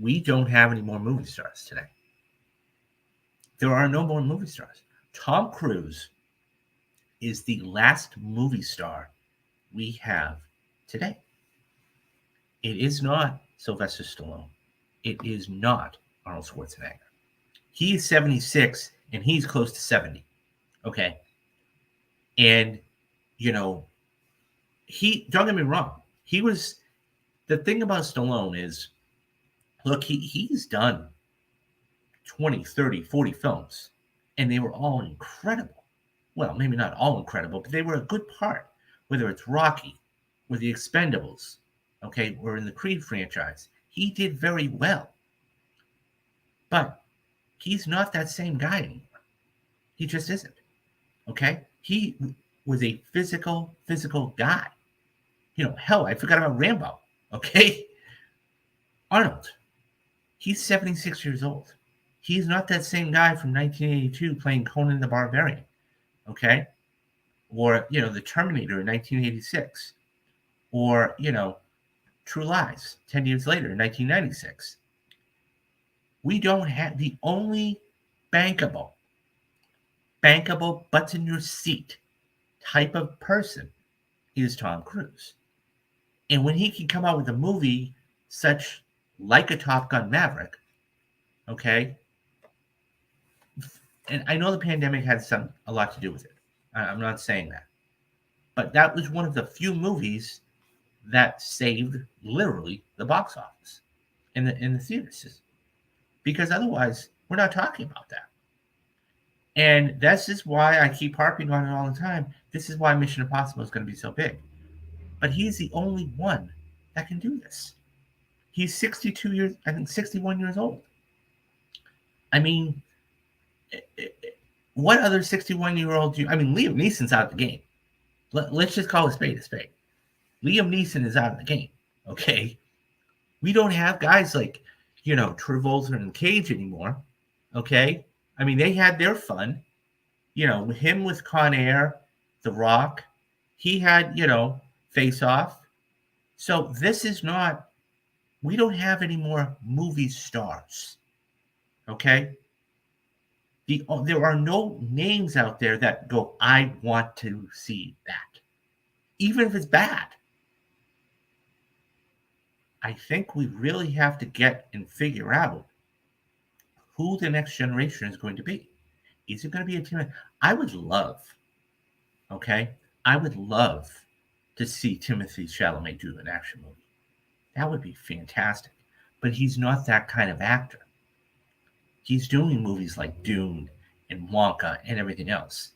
we don't have any more movie stars today. There are no more movie stars. Tom Cruise is the last movie star we have today. It is not Sylvester Stallone. It is not Arnold Schwarzenegger. He's 76 and he's close to 70. Okay. And, don't get me wrong. The thing about Stallone is, look, he's done 20, 30, 40 films, and they were all incredible. Well, maybe not all incredible, but they were a good part, whether it's Rocky or The Expendables, okay, or in the Creed franchise. He did very well. But he's not that same guy anymore. He just isn't. Okay? He was a physical guy. Hell, I forgot about Rambo. Okay? Arnold. He's 76 years old. He's not that same guy from 1982 playing Conan the Barbarian. Okay? Or, the Terminator in 1986. Or, True Lies 10 years later in 1996. We don't have the only bankable, butts in your seat type of person is Tom Cruise. And when he can come out with a movie such like a Top Gun Maverick, okay, and I know the pandemic had a lot to do with it. I'm not saying that. But that was one of the few movies that saved literally the box office in the theaters. Because otherwise, we're not talking about that. And this is why I keep harping on it all the time. This is why Mission Impossible is going to be so big. But he's the only one that can do this. He's 61 years old. I mean, what other 61-year-old Liam Neeson's out of the game. Let's just call a spade a spade. Liam Neeson is out of the game, okay? We don't have guys like, Travolta and Cage anymore, okay? I mean, they had their fun. Him with Con Air, The Rock. He had, Face Off. So this is not, we don't have any more movie stars, okay? There are no names out there that go, I want to see that. Even if it's bad. I think we really have to get and figure out who the next generation is going to be. Is it going to be a team? I would love to see Timothée Chalamet do an action movie. That would be fantastic. But he's not that kind of actor. He's doing movies like Dune and Wonka and everything else.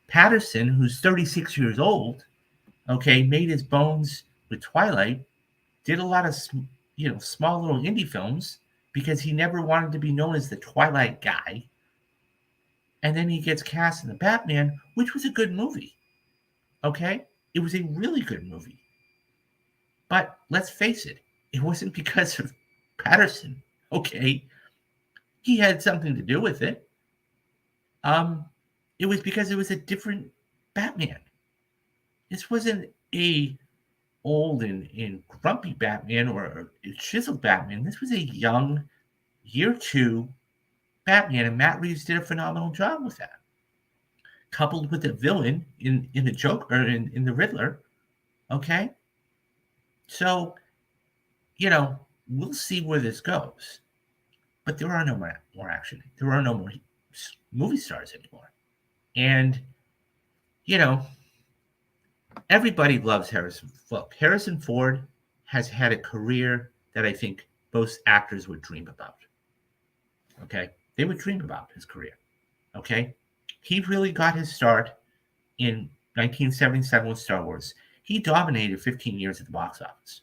Patterson, who's 36 years old, okay, made his bones with Twilight, did a lot of, small little indie films because he never wanted to be known as the Twilight guy. And then he gets cast in The Batman, which was a good movie. Okay? It was a really good movie. But let's face it, it wasn't because of Patterson. Okay? He had something to do with it. It was because it was a different Batman. This wasn't a old and grumpy Batman or a chiseled Batman. This was a young, year 2 Batman, and Matt Reeves did a phenomenal job with that. Coupled with the villain in the Joker, in the Riddler. Okay? So, we'll see where this goes. But there are no more action. There are no more movie stars anymore. And, everybody loves Harrison. Look, Harrison Ford has had a career that I think most actors would dream about. Okay? They would dream about his career. Okay? He really got his start in 1977 with Star Wars. He dominated 15 years at the box office.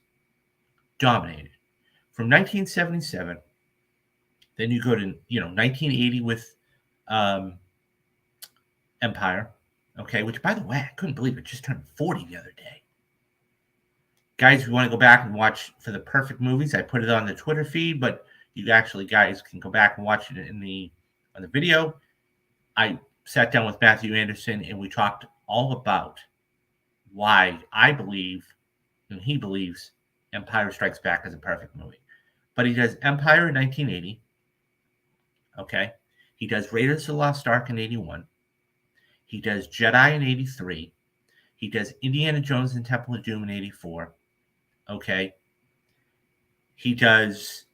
Dominated. From 1977, then you go to 1980 with Empire. Okay, which, by the way, I couldn't believe it just turned 40 the other day. Guys, if you want to go back and watch For the Perfect Movies, I put it on the Twitter feed, but you actually, guys, can go back and watch it in the on the video, I sat down with Matthew Anderson and we talked all about why I believe, and he believes, Empire Strikes Back is a perfect movie. But he does Empire in 1980. Okay. He does Raiders of the Lost Ark in 81. He does Jedi in 83. He does Indiana Jones and Temple of Doom in 84. Okay. He does,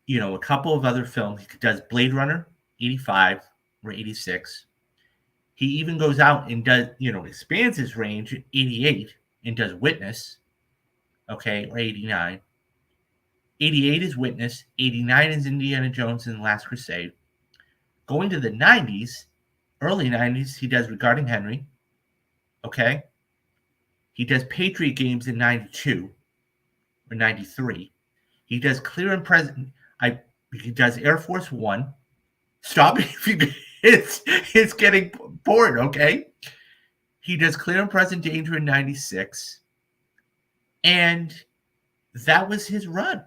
a couple of other films. He does Blade Runner 85 or 86. He even goes out and does, expands his range 88 and does Witness, okay, or 89. 88 is Witness. 89 is Indiana Jones and the Last Crusade. Going to the 90s, early 90s, he does Regarding Henry, okay? He does Patriot Games in 92 or 93. He does Clear and Present. He does Air Force One. Stop me if you it's getting bored, okay? He does Clear and Present Danger in 96. And that was his run.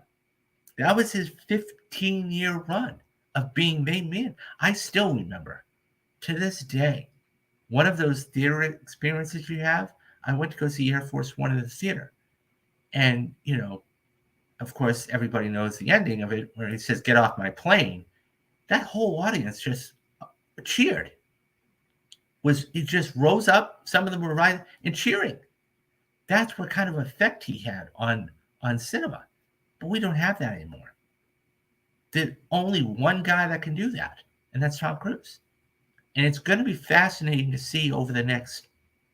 That was his 15-year run of being main man. I still remember, to this day, one of those theater experiences you have. I went to go see Air Force One in the theater. And, of course, everybody knows the ending of it where he says, "Get off my plane." That whole audience just cheered. It just rose up. Some of them were right and cheering. That's what kind of effect he had on cinema. But we don't have that anymore. There's only one guy that can do that, and that's Tom Cruise. And it's going to be fascinating to see over the next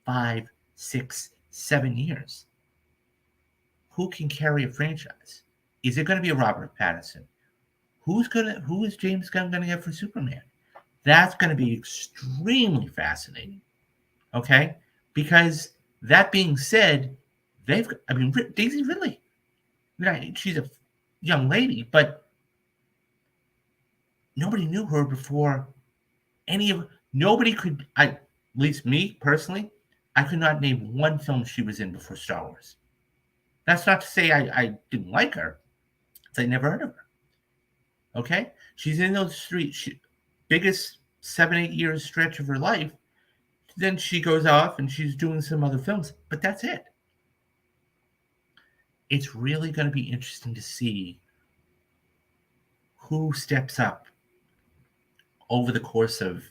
5, 6, 7 years who can carry a franchise. Is it going to be a Robert Pattinson? Who is James Gunn going to get for Superman? That's going to be extremely fascinating. Okay? Because that being said, Daisy Ridley, she's a young lady, but nobody knew her before nobody could, at least me personally, I could not name one film she was in before Star Wars. That's not to say I didn't like her. I never heard of her. Okay? She's in those biggest 7-8 years stretch of her life. Then she goes off and she's doing some other films, but that's it. It's really going to be interesting to see who steps up over the course of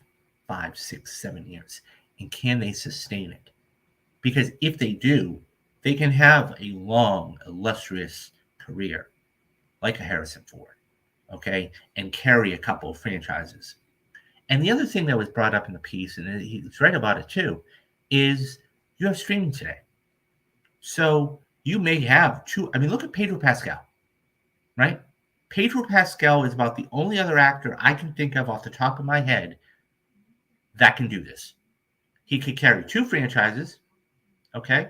5, 6, 7 years, and can they sustain it? Because if they do, they can have a long, illustrious career like a Harrison Ford, okay, and carry a couple of franchises. And the other thing that was brought up in the piece, and he's right about it too, is you have streaming today. So you may have look at Pedro Pascal, right? Pedro Pascal is about the only other actor I can think of off the top of my head that can do this. He could carry 2 franchises, okay?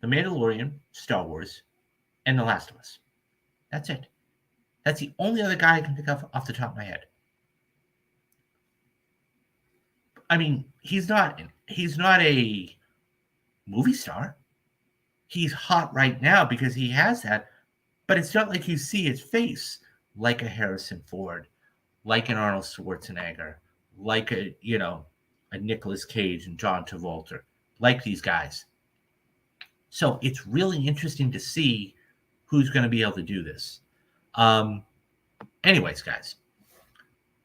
The Mandalorian, Star Wars, and The Last of Us. That's it. That's the only other guy I can think of off the top of my head. I mean, he's not a movie star. He's hot right now because he has that, but it's not like you see his face like a Harrison Ford, like an Arnold Schwarzenegger, like a Nicolas Cage and John Travolta, like these guys. So it's really interesting to see who's going to be able to do this. Anyways, guys,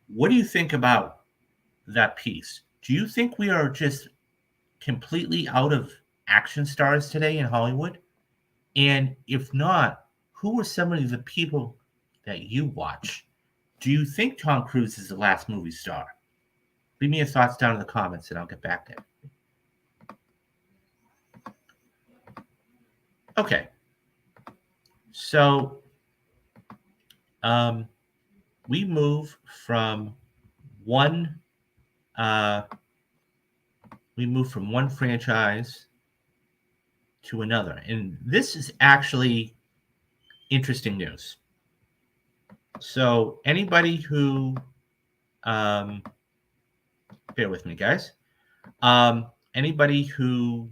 what do you think about that piece? Do you think we are just completely out of action stars today in Hollywood? And if not, who are some of the people that you watch? Do you think Tom Cruise is the last movie star? Leave me your thoughts down in the comments and I'll get back to it. Okay. So we move from one franchise to another. And this is actually interesting news. So anybody who bear with me, guys. Anybody who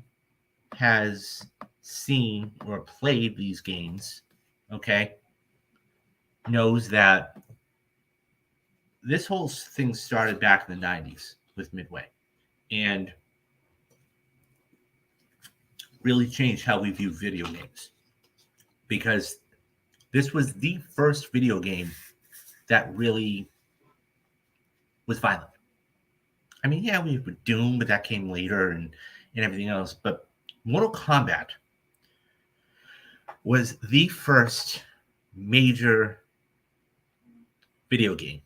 has seen or played these games, okay, knows that this whole thing started back in the 90s with Midway and really changed how we view video games, because this was the first video game that really was violent. I mean, yeah, we were Doom, but that came later and everything else. But Mortal Kombat was the first major video game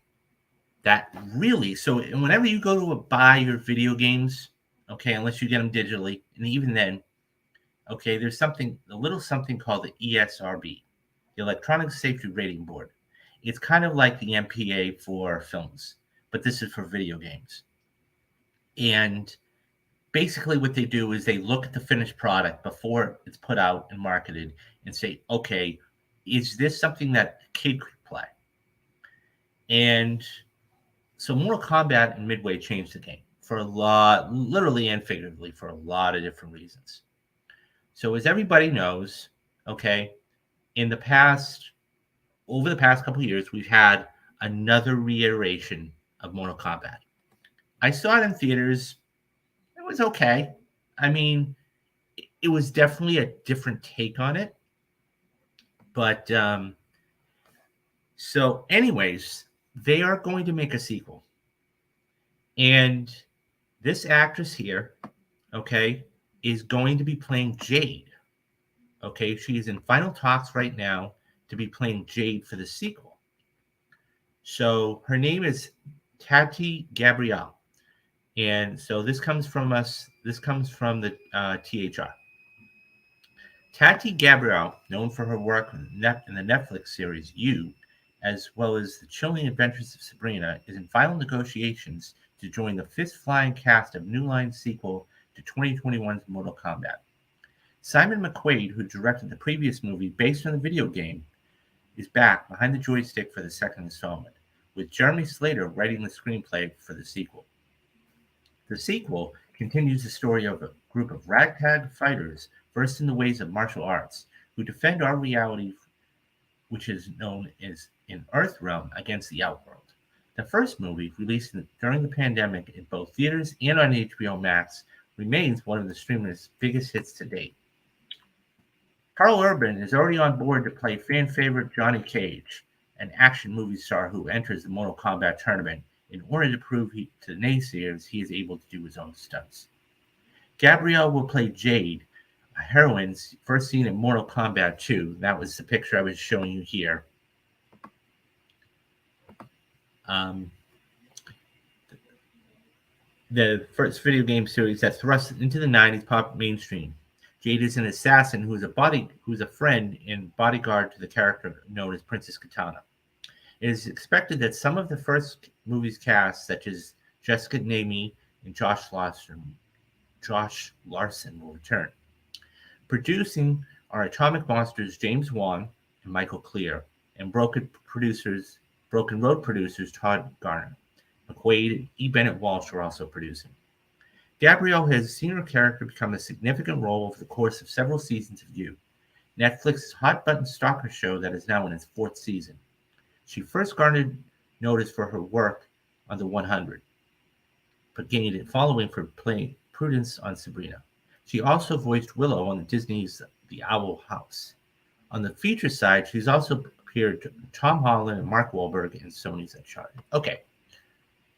that really, so whenever you go to buy your video games, okay, unless you get them digitally, and even then, okay, there's a little something called the ESRB, the Electronic Safety Rating Board. It's kind of like the MPA for films, but this is for video games. And basically what they do is they look at the finished product before it's put out and marketed and say, okay, is this something that a kid could play? And so Mortal Kombat and Midway changed the game for a lot, literally and figuratively, for a lot of different reasons. So as everybody knows, okay, over the past couple of years, we've had another reiteration of Mortal Kombat. I saw it in theaters. It was okay. I mean, it was definitely a different take on it. But so anyways, they are going to make a sequel. And this actress here, okay, is going to be playing Jade. Okay, she is in final talks right now to be playing Jade for the sequel. So her name is Tati Gabrielle. And so this comes from the THR. Tati Gabrielle, known for her work in the Netflix series You, as well as the chilling adventures of Sabrina, is in final negotiations to join the fifth-flying cast of New Line's sequel to 2021's Mortal Kombat. Simon McQuaid, who directed the previous movie based on the video game, is back behind the joystick for the second installment, with Jeremy Slater writing the screenplay for the sequel. The sequel continues the story of a group of ragtag fighters versed in the ways of martial arts who defend our reality, which is known as an Earthrealm, against the Outworld. The first movie, released during the pandemic in both theaters and on HBO Max, remains one of the streamer's biggest hits to date. Karl Urban is already on board to play fan favorite Johnny Cage, an action movie star who enters the Mortal Kombat tournament in order to prove to the naysayers he is able to do his own stunts. Gabrielle will play Jade, a heroine first seen in Mortal Kombat 2. That was the picture I was showing you here. The first video game series that thrust into the 90s pop mainstream. Jade is an assassin who's a friend and bodyguard to the character known as Princess Katana. It is expected that some of the first movie's cast, such as Jessica Namie and Josh Larson, will return. Producing are Atomic Monsters' James Wan and Michael Clear, and Broken Road producers Todd Garner. McQuaid and E. Bennett Walsh are also producing. Gabrielle has seen her character become a significant role over the course of several seasons of You, Netflix's hot-button stalker show that is now in its fourth season. She first garnered notice for her work on The 100, but gained a following for playing Prudence on Sabrina. She also voiced Willow on Disney's The Owl House. On the feature side, she's also appeared to Tom Holland and Mark Wahlberg in Sony's Uncharted. Okay,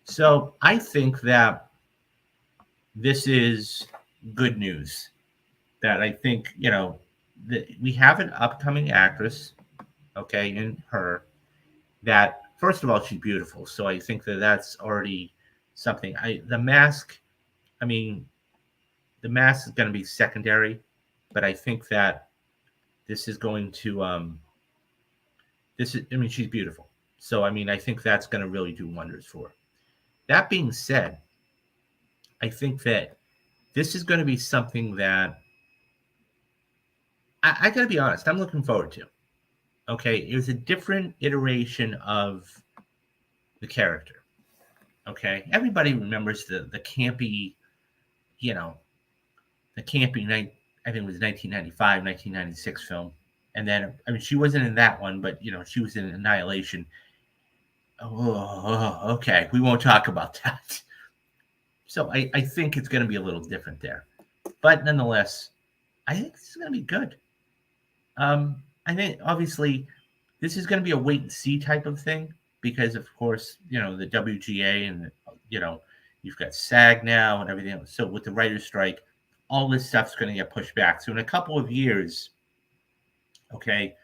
so I think that this is good news. That I think, that we have an upcoming actress, okay, in her, that, first of all, she's beautiful. So I think that that's already something. The mask is going to be secondary, but I think that this is going to, she's beautiful. So, I think that's going to really do wonders for her. That being said, I think that this is going to be something that I got to be honest, I'm looking forward to. Okay, it was a different iteration of the character. Okay, everybody remembers the campy, the campy night. I think it was 1995, 1996 film, and then she wasn't in that one, but she was in Annihilation. Oh, okay. We won't talk about that. So I think it's going to be a little different there. But nonetheless, I think this is going to be good. I think obviously this is going to be a wait and see type of thing because, of course, the WGA and you've got SAG now and everything else. So with the writer's strike, all this stuff's going to get pushed back. So in a couple of years, okay,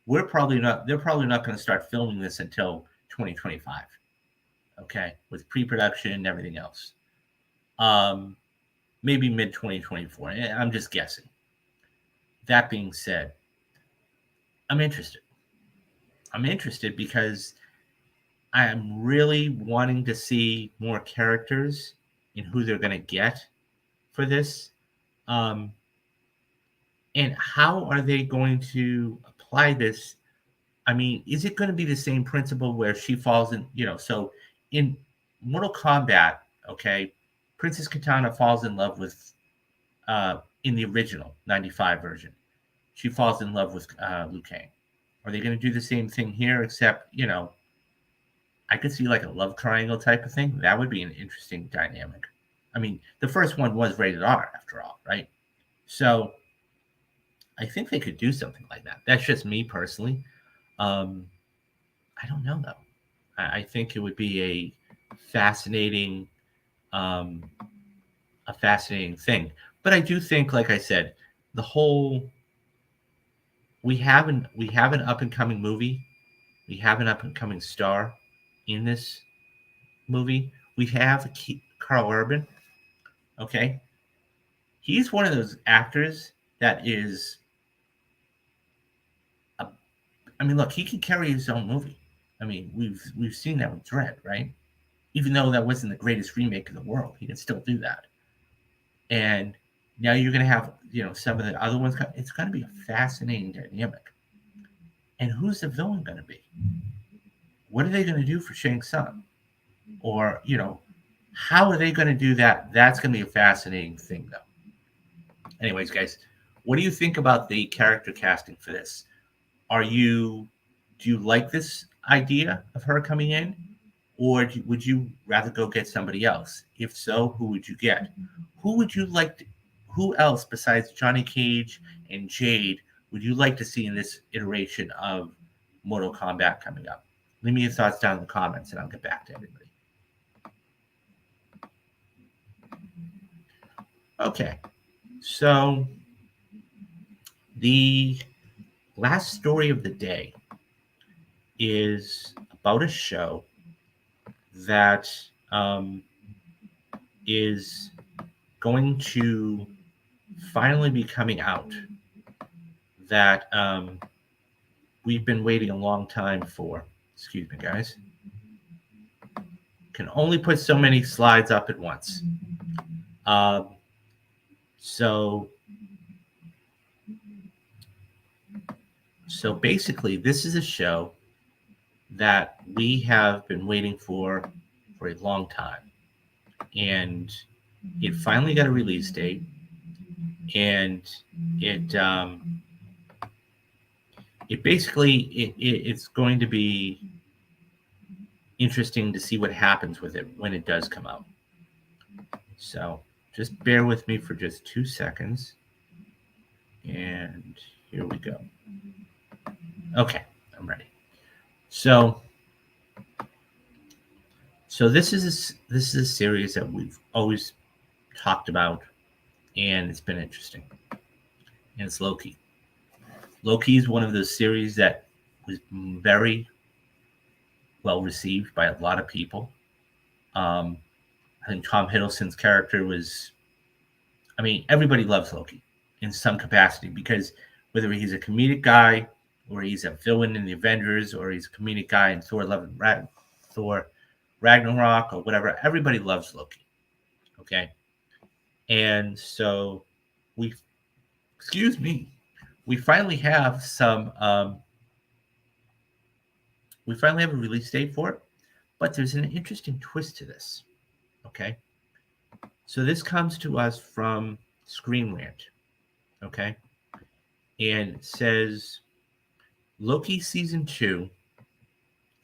they're probably not going to start filming this until 2025. Okay, with pre-production and everything else. Maybe mid 2024. I'm just guessing. That being said, I'm interested. I'm interested because I'm really wanting to see more characters and who they're going to get for this. Um, and how are they going to apply this? I mean, is it going to be the same principle where she falls so in Mortal Kombat, okay, Princess Katana falls in love with, in the original 95 version, she falls in love with Liu Kang. Are they going to do the same thing here, except, I could see like a love triangle type of thing. That would be an interesting dynamic. I mean, the first one was rated R after all, right? So I think they could do something like that. That's just me personally. Um, I don't know though. I think it would be fascinating, um, a fascinating thing. But I do think, like I said, the whole we have an up and coming movie. We have an up and coming star in this movie. We have Carl Urban. Okay, he's one of those actors that is. A, I mean, look, he can carry his own movie. I mean, we've seen that with Dread, right? Even though that wasn't the greatest remake in the world, he can still do that. And now you're going to have some of the other ones. It's going to be a fascinating dynamic. And who's the villain going to be? What are they going to do for Shang Tsung? Or how are they going to do that? That's going to be a fascinating thing, though. Anyways, guys, what do you think about the character casting for this? Do you like this idea of her coming in, or would you rather go get somebody else? If so, who would you get? Who would you like? Who else besides Johnny Cage and Jade would you like to see in this iteration of Mortal Kombat coming up? Leave me your thoughts down in the comments, and I'll get back to everybody. Okay, so the last story of the day is about a show that is going to finally be coming out that we've been waiting a long time for. Excuse me, guys. Can only put so many slides up at once. So basically, this is a show that we have been waiting for a long time. And it finally got a release date. And it basically it's going to be interesting to see what happens with it when it does come out. So just bear with me for just 2 seconds. And here we go. Okay, I'm ready. So this is a series that we've always talked about, and it's been interesting. And it's Loki. Loki is one of those series that was very well received by a lot of people. I think Tom Hiddleston's character was. I mean, everybody loves Loki in some capacity because whether he's a comedic guy or he's a villain in the Avengers or he's a comedic guy in Thor Ragnarok or whatever, everybody loves Loki. Okay, and so we finally have we finally have a release date for it, but there's an interesting twist to this. Okay, so this comes to us from Screen Rant. Okay, and it says Loki season 2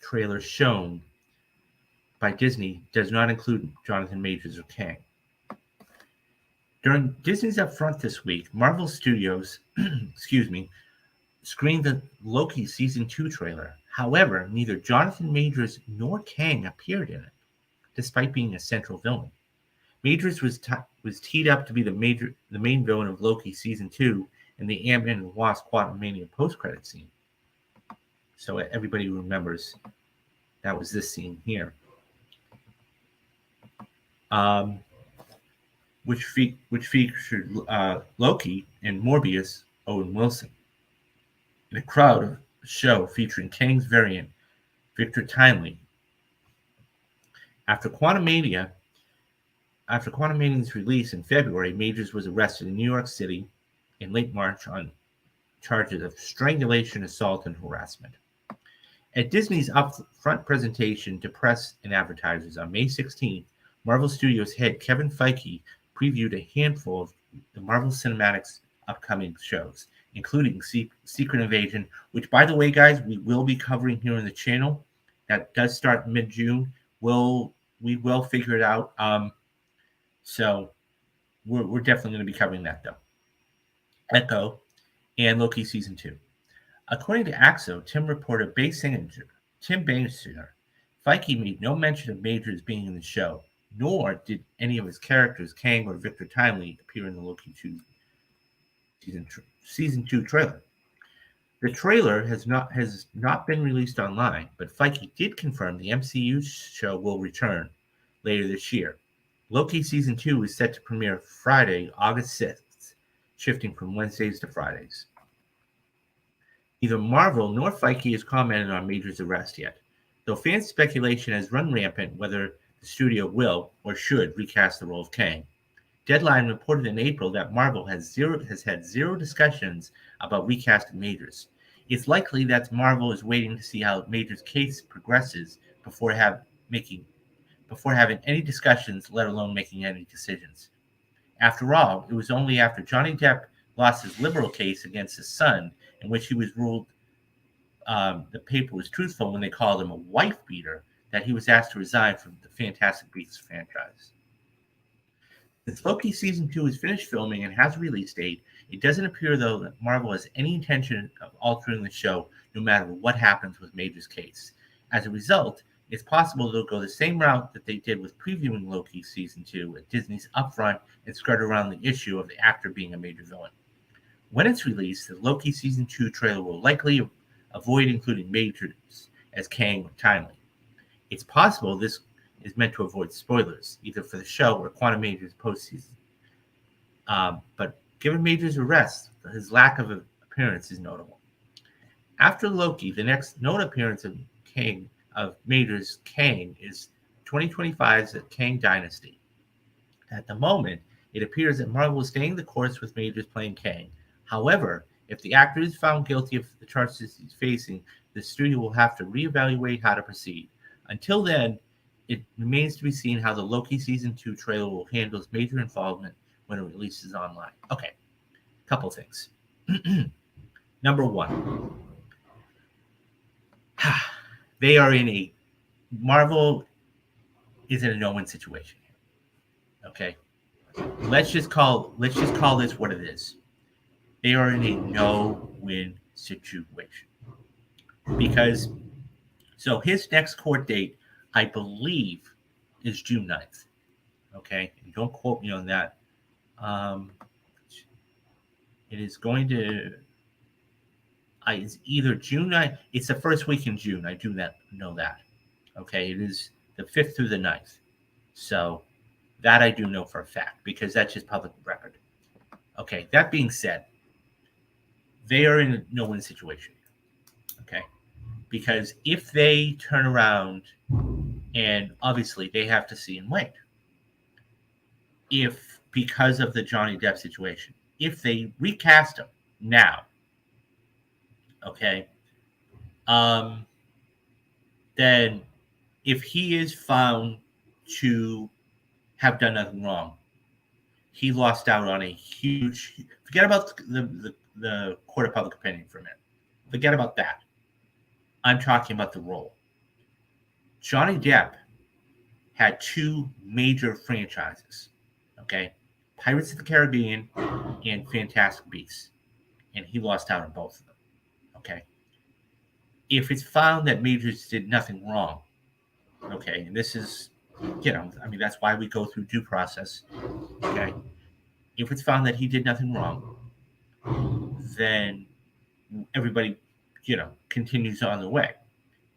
trailer shown by Disney does not include Jonathan Majors or Kang. During Disney's upfront this week, Marvel Studios, screened the Loki Season 2 trailer. However, neither Jonathan Majors nor Kang appeared in it, despite being a central villain. Majors was teed up to be the main villain of Loki Season 2 in the Ant-Man and Wasp Quantumania post-credit scene. So everybody remembers that was this scene here. Which featured Loki and Morbius, Owen Wilson, in a crowd show featuring Kang's variant, Victor Timely. After Quantumania's release in February, Majors was arrested in New York City in late March on charges of strangulation, assault, and harassment. At Disney's upfront presentation to press and advertisers on May 16th, Marvel Studios head Kevin Feige previewed a handful of the Marvel Cinematic's upcoming shows, including Secret Invasion, which, by the way, guys, we will be covering here on the channel. That does start mid-June. We will figure it out. So we're definitely going to be covering that, though. Echo and Loki Season 2. According to AXO, Tim Bangster, Feige made no mention of Majors being in the show, nor did any of his characters, Kang or Victor Timely, appear in the Loki Season 2 trailer. The trailer has not been released online, but Feige did confirm the MCU show will return later this year. Loki Season 2 is set to premiere Friday, August 6th, shifting from Wednesdays to Fridays. Neither Marvel nor Feige has commented on Majors' arrest yet, though fan speculation has run rampant whether the studio will or should recast the role of Kang. Deadline reported in April that Marvel has had zero discussions about recasting Majors. It's likely that Marvel is waiting to see how Majors' case progresses before having any discussions, let alone making any decisions. After all, it was only after Johnny Depp lost his liberal case against his son, in which he was ruled the paper was truthful when they called him a wife beater, that he was asked to resign from the Fantastic Beasts franchise. Since Loki Season 2 is finished filming and has a release date, it doesn't appear, though, that Marvel has any intention of altering the show no matter what happens with Major's case. As a result, it's possible they'll go the same route that they did with previewing Loki Season 2 at Disney's upfront and skirt around the issue of the actor being a major villain. When it's released, the Loki Season 2 trailer will likely avoid including Majors as Kang or Timely. It's possible this is meant to avoid spoilers, either for the show or Quantumania's postseason. But given Majors' arrest, his lack of appearance is notable. After Loki, the next known appearance of Majors' Kang is 2025's Kang Dynasty. At the moment, it appears that Marvel is staying the course with Majors playing Kang. However, if the actor is found guilty of the charges he's facing, the studio will have to reevaluate how to proceed. Until then, it remains to be seen how the Loki Season 2 trailer will handle his major involvement when it releases online. Okay, couple things. Number one, Marvel is in a no-win situation. Okay, let's just call this what it is. They are in a no-win situation because his next court date, I believe, is June 9th. Okay, and don't quote me on that. It is going to. It's either June 9th. It's the first week in June. I do know that. Okay, it is the 5th through the 9th. So that I do know for a fact because that's just public record. Okay, that being said, they are in a no-win situation. Okay, because if they turn around and obviously they have to see and wait, because of the Johnny Depp situation, if they recast him now, okay, then if he is found to have done nothing wrong, he lost out on a huge. Forget about the court of public opinion for a minute. Forget about that. I'm talking about the role. Johnny Depp had two major franchises, okay? Pirates of the Caribbean and Fantastic Beasts. And he lost out on both of them, okay? If it's found that Majors did nothing wrong, okay, and this is, I mean, that's why we go through due process, okay? If it's found that he did nothing wrong, then everybody, continues on the way.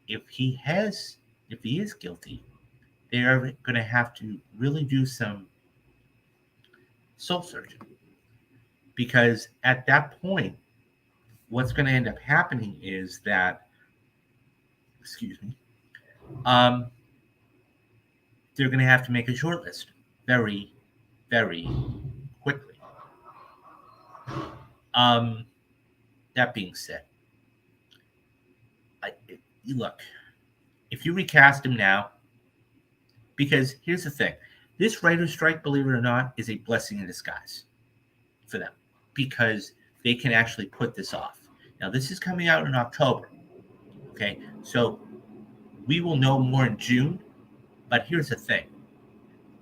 If he is guilty, they are going to have to really do some soul searching, because at that point, what's going to end up happening is that, excuse me, um, they're going to have to make a short list very, very quickly. Um, that being said, look, if you recast him now, because here's the thing, this writer's strike, believe it or not, is a blessing in disguise for them, because they can actually put this off. Now, this is coming out in October, okay? So we will know more in June, but here's the thing.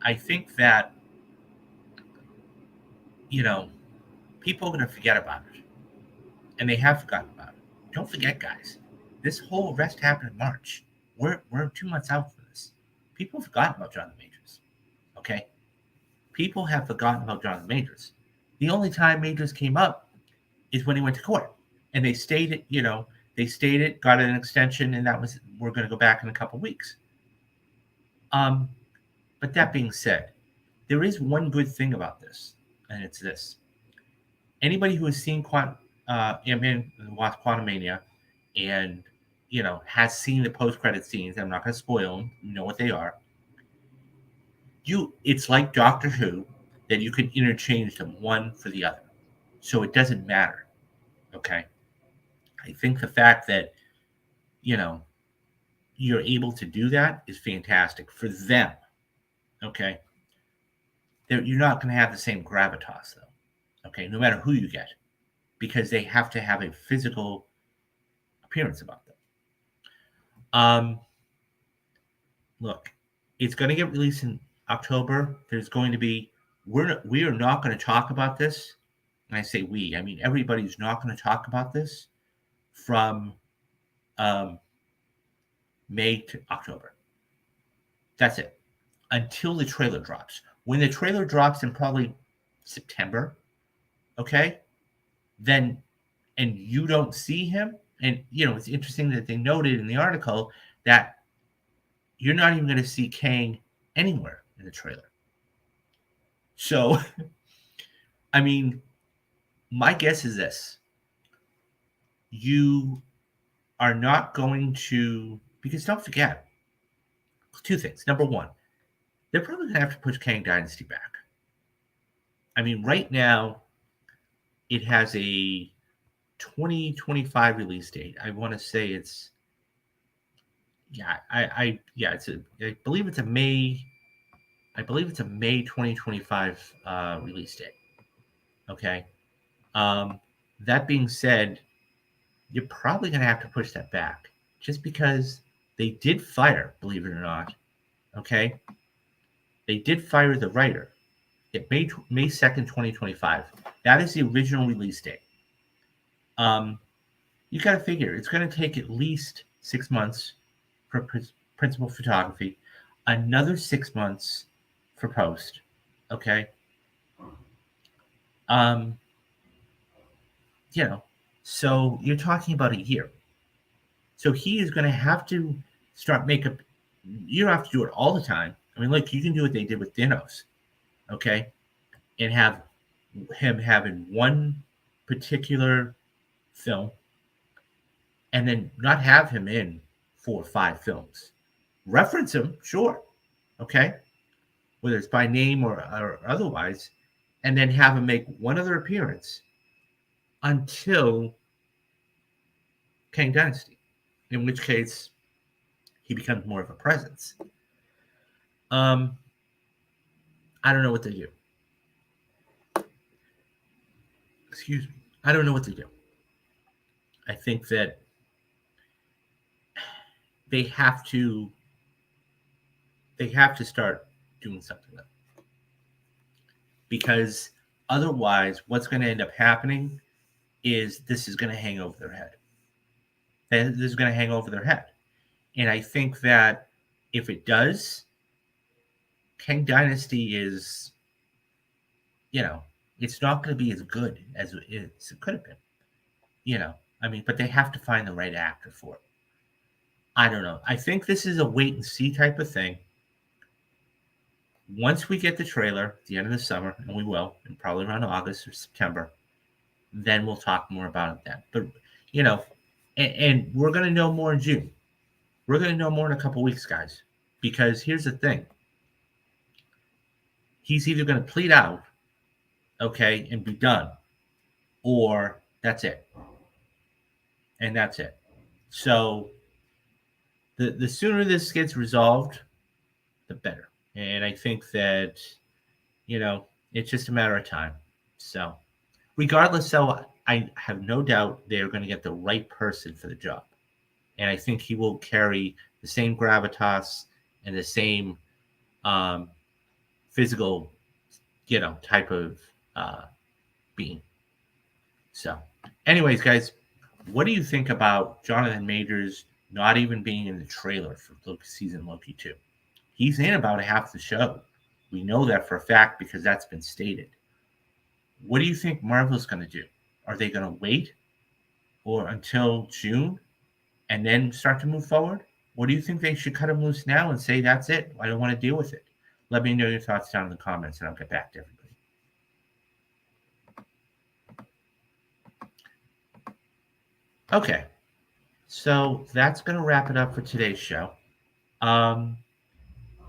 I think that, people are going to forget about it, and they have forgotten about it. Don't forget, guys, this whole arrest happened in March. We're 2 months out from this. People have forgotten about Jonathan Majors, okay? People have forgotten about Jonathan Majors. The only time Majors came up is when he went to court, and they stayed it, got an extension, and we're going to go back in a couple weeks. But that being said, there is one good thing about this, and it's this. Anybody who has seen Ant-Man and Wasp: Quantumania and, has seen the post-credit scenes, I'm not going to spoil them, you know what they are. It's like Doctor Who, that you can interchange them one for the other. So it doesn't matter, okay? I think the fact that, you're able to do that is fantastic for them, okay? You're not going to have the same gravitas, though, okay, no matter who you get, because they have to have a physical appearance about them. Look, it's going to get released in October. There's going to be, we are not going to talk about this. And I say we, I mean everybody's not going to talk about this from May to October. That's it. Until the trailer drops. When the trailer drops in probably September, okay, then, and you don't see him, and, it's interesting that they noted in the article that you're not even going to see Kang anywhere in the trailer. So, I mean, my guess is this. You are not going to, because don't forget, two things. Number one, they're probably going to have to push Kang Dynasty back. I mean, right now, it has a 2025 release date. I want to say it's, I believe it's a May 2025 release date. Okay. That being said, you're probably going to have to push that back, just because they did fire, believe it or not. Okay. They did fire the writer at May 2nd, 2025. That is the original release date. You got to figure it's going to take at least 6 months for principal photography, another 6 months for post. Okay. So you're talking about a year. So he is going to have to start makeup. You don't have to do it all the time. I mean, look, you can do what they did with Dinos, okay, and have him having one particular film, and then not have him in 4 or 5 films. Reference him, sure, okay, whether it's by name or otherwise, and then have him make one other appearance until Kang Dynasty, in which case he becomes more of a presence. I don't know what they do. Excuse me. I don't know what they do. I think that they have to they have to start doing something with it. Because otherwise, what's going to end up happening is this is going to hang over their head. This is going to hang over their head. And I think that if it does, Kang Dynasty is, it's not going to be as good as it could have been. But they have to find the right actor for it. I don't know. I think this is a wait and see type of thing. Once we get the trailer at the end of the summer, and we will, and probably around August or September, then we'll talk more about it then. But, and we're going to know more in June. We're going to know more in a couple weeks, guys. Because here's the thing. He's either going to plead out, okay, and be done, or that's it. And that's it. So the sooner this gets resolved, the better. And I think that, it's just a matter of time. So regardless, I have no doubt they're going to get the right person for the job. And I think he will carry the same gravitas and the same physical, type of being. So anyways, guys, what do you think about Jonathan Majors not even being in the trailer for Loki 2? He's in about half the show. We know that for a fact because that's been stated. What do you think Marvel's going to do? Are they going to wait or until June and then start to move forward? Or do you think they should cut him loose now and say, that's it, I don't want to deal with it? Let me know your thoughts down in the comments and I'll get back to everybody. Okay, so that's going to wrap it up for today's show.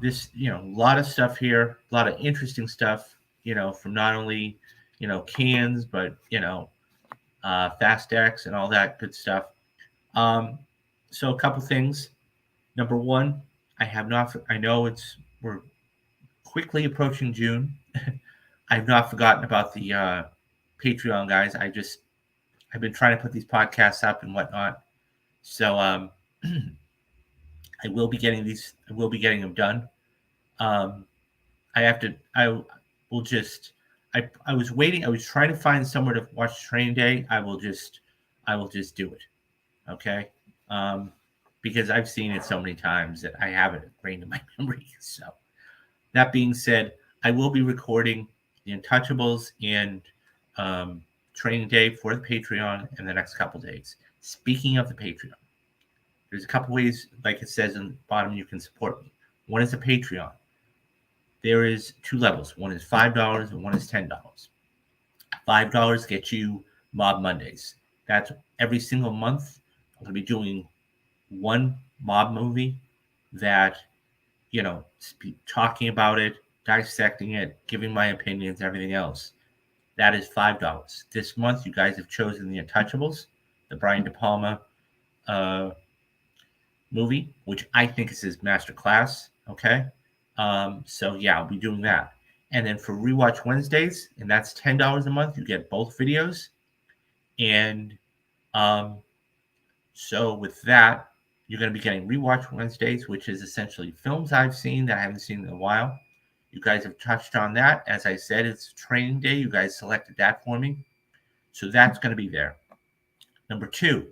This, a lot of stuff here, a lot of interesting stuff, from not only, cans, but, Fast X and all that good stuff. So a couple things. Number one, I know we're quickly approaching June. I've not forgotten about the Patreon, guys. I've been trying to put these podcasts up and whatnot. So I will be getting these. I will be getting them done. I was waiting. I was trying to find somewhere to watch Training Day. I will just do it. Okay. Because I've seen it so many times that I have it ingrained in my memory. So that being said, I will be recording the Untouchables and Training Day for the Patreon in the next couple days. Speaking of the Patreon, there's a couple ways, like it says in the bottom, you can support me. One is the Patreon. There is two levels. One is $5 and one is $10. $5 gets you Mob Mondays. That's every single month. I'm going to be doing one mob movie that, talking about it, dissecting it, giving my opinions, everything else. That is $5. This month, you guys have chosen The Untouchables, the Brian De Palma movie, which I think is his masterclass. Okay. So yeah, I'll be doing that. And then for Rewatch Wednesdays, and that's $10 a month, you get both videos. And so with that, you're going to be getting Rewatch Wednesdays, which is essentially films I've seen that I haven't seen in a while. You guys have touched on that. As I said, it's Training Day. You guys selected that for me. So that's going to be there. Number two,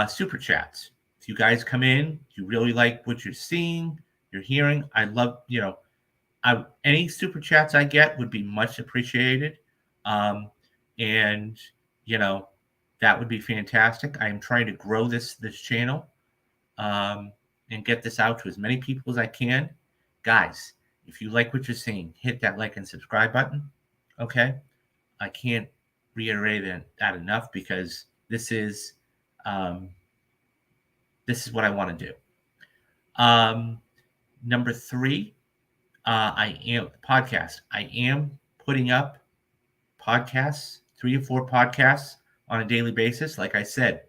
Super Chats. If you guys come in, you really like what you're seeing, you're hearing, I love, any Super Chats I get would be much appreciated. And, that would be fantastic. I am trying to grow this channel and get this out to as many people as I can. Guys, if you like what you're seeing, hit that like and subscribe button. Okay. I can't reiterate that enough because this is what I want to do. Number three, I am putting up podcasts, 3 or 4 podcasts on a daily basis. Like I said,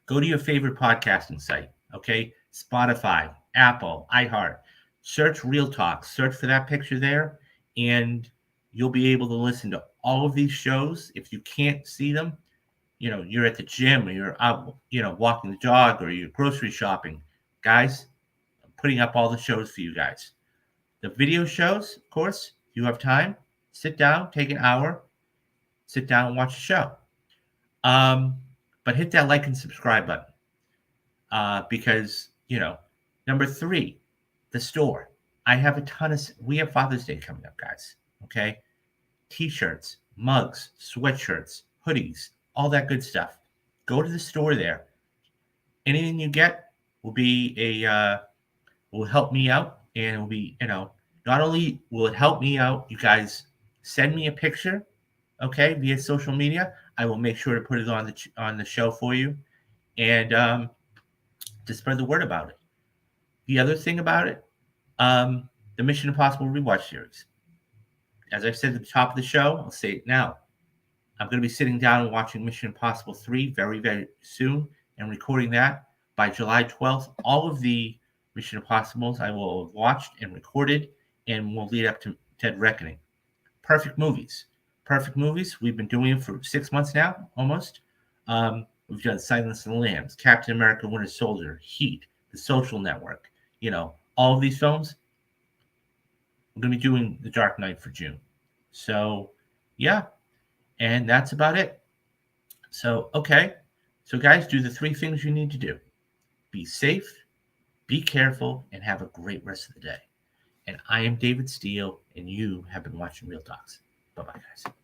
go to your favorite podcasting site. Okay. Spotify, Apple, iHeart, search Real Talk, search for that picture there, and you'll be able to listen to all of these shows. If you can't see them, you're at the gym or you're out, walking the dog or you're grocery shopping. Guys, putting up all the shows for you guys. The video shows, of course, if you have time, sit down, take an hour, sit down and watch the show. But hit that like and subscribe button because, number 3, the store. I have a ton of, we have Father's Day coming up, guys. Okay. T-shirts, mugs, sweatshirts, hoodies, all that good stuff. Go to the store there. Anything you get will be will help me out, and it will be, not only will it help me out, you guys send me a picture, okay, via social media. I will make sure to put it on the show for you, and to spread the word about it. The other thing about it, the Mission Impossible rewatch series. As I said at the top of the show, I'll say it now. I'm going to be sitting down and watching Mission Impossible 3 very, very soon and recording that by July 12th. All of the Mission Impossibles I will have watched and recorded and will lead up to Dead Reckoning. Perfect movies. Perfect movies. We've been doing it for 6 months now, almost. We've done Silence of the Lambs, Captain America, Winter Soldier, Heat, The Social Network. All of these films. We're going to be doing The Dark Knight for June. So, yeah. And that's about it. So, okay. So, guys, do the 3 things you need to do. Be safe, be careful, and have a great rest of the day. And I am David Steele, and you have been watching Real Talks. Bye-bye, guys.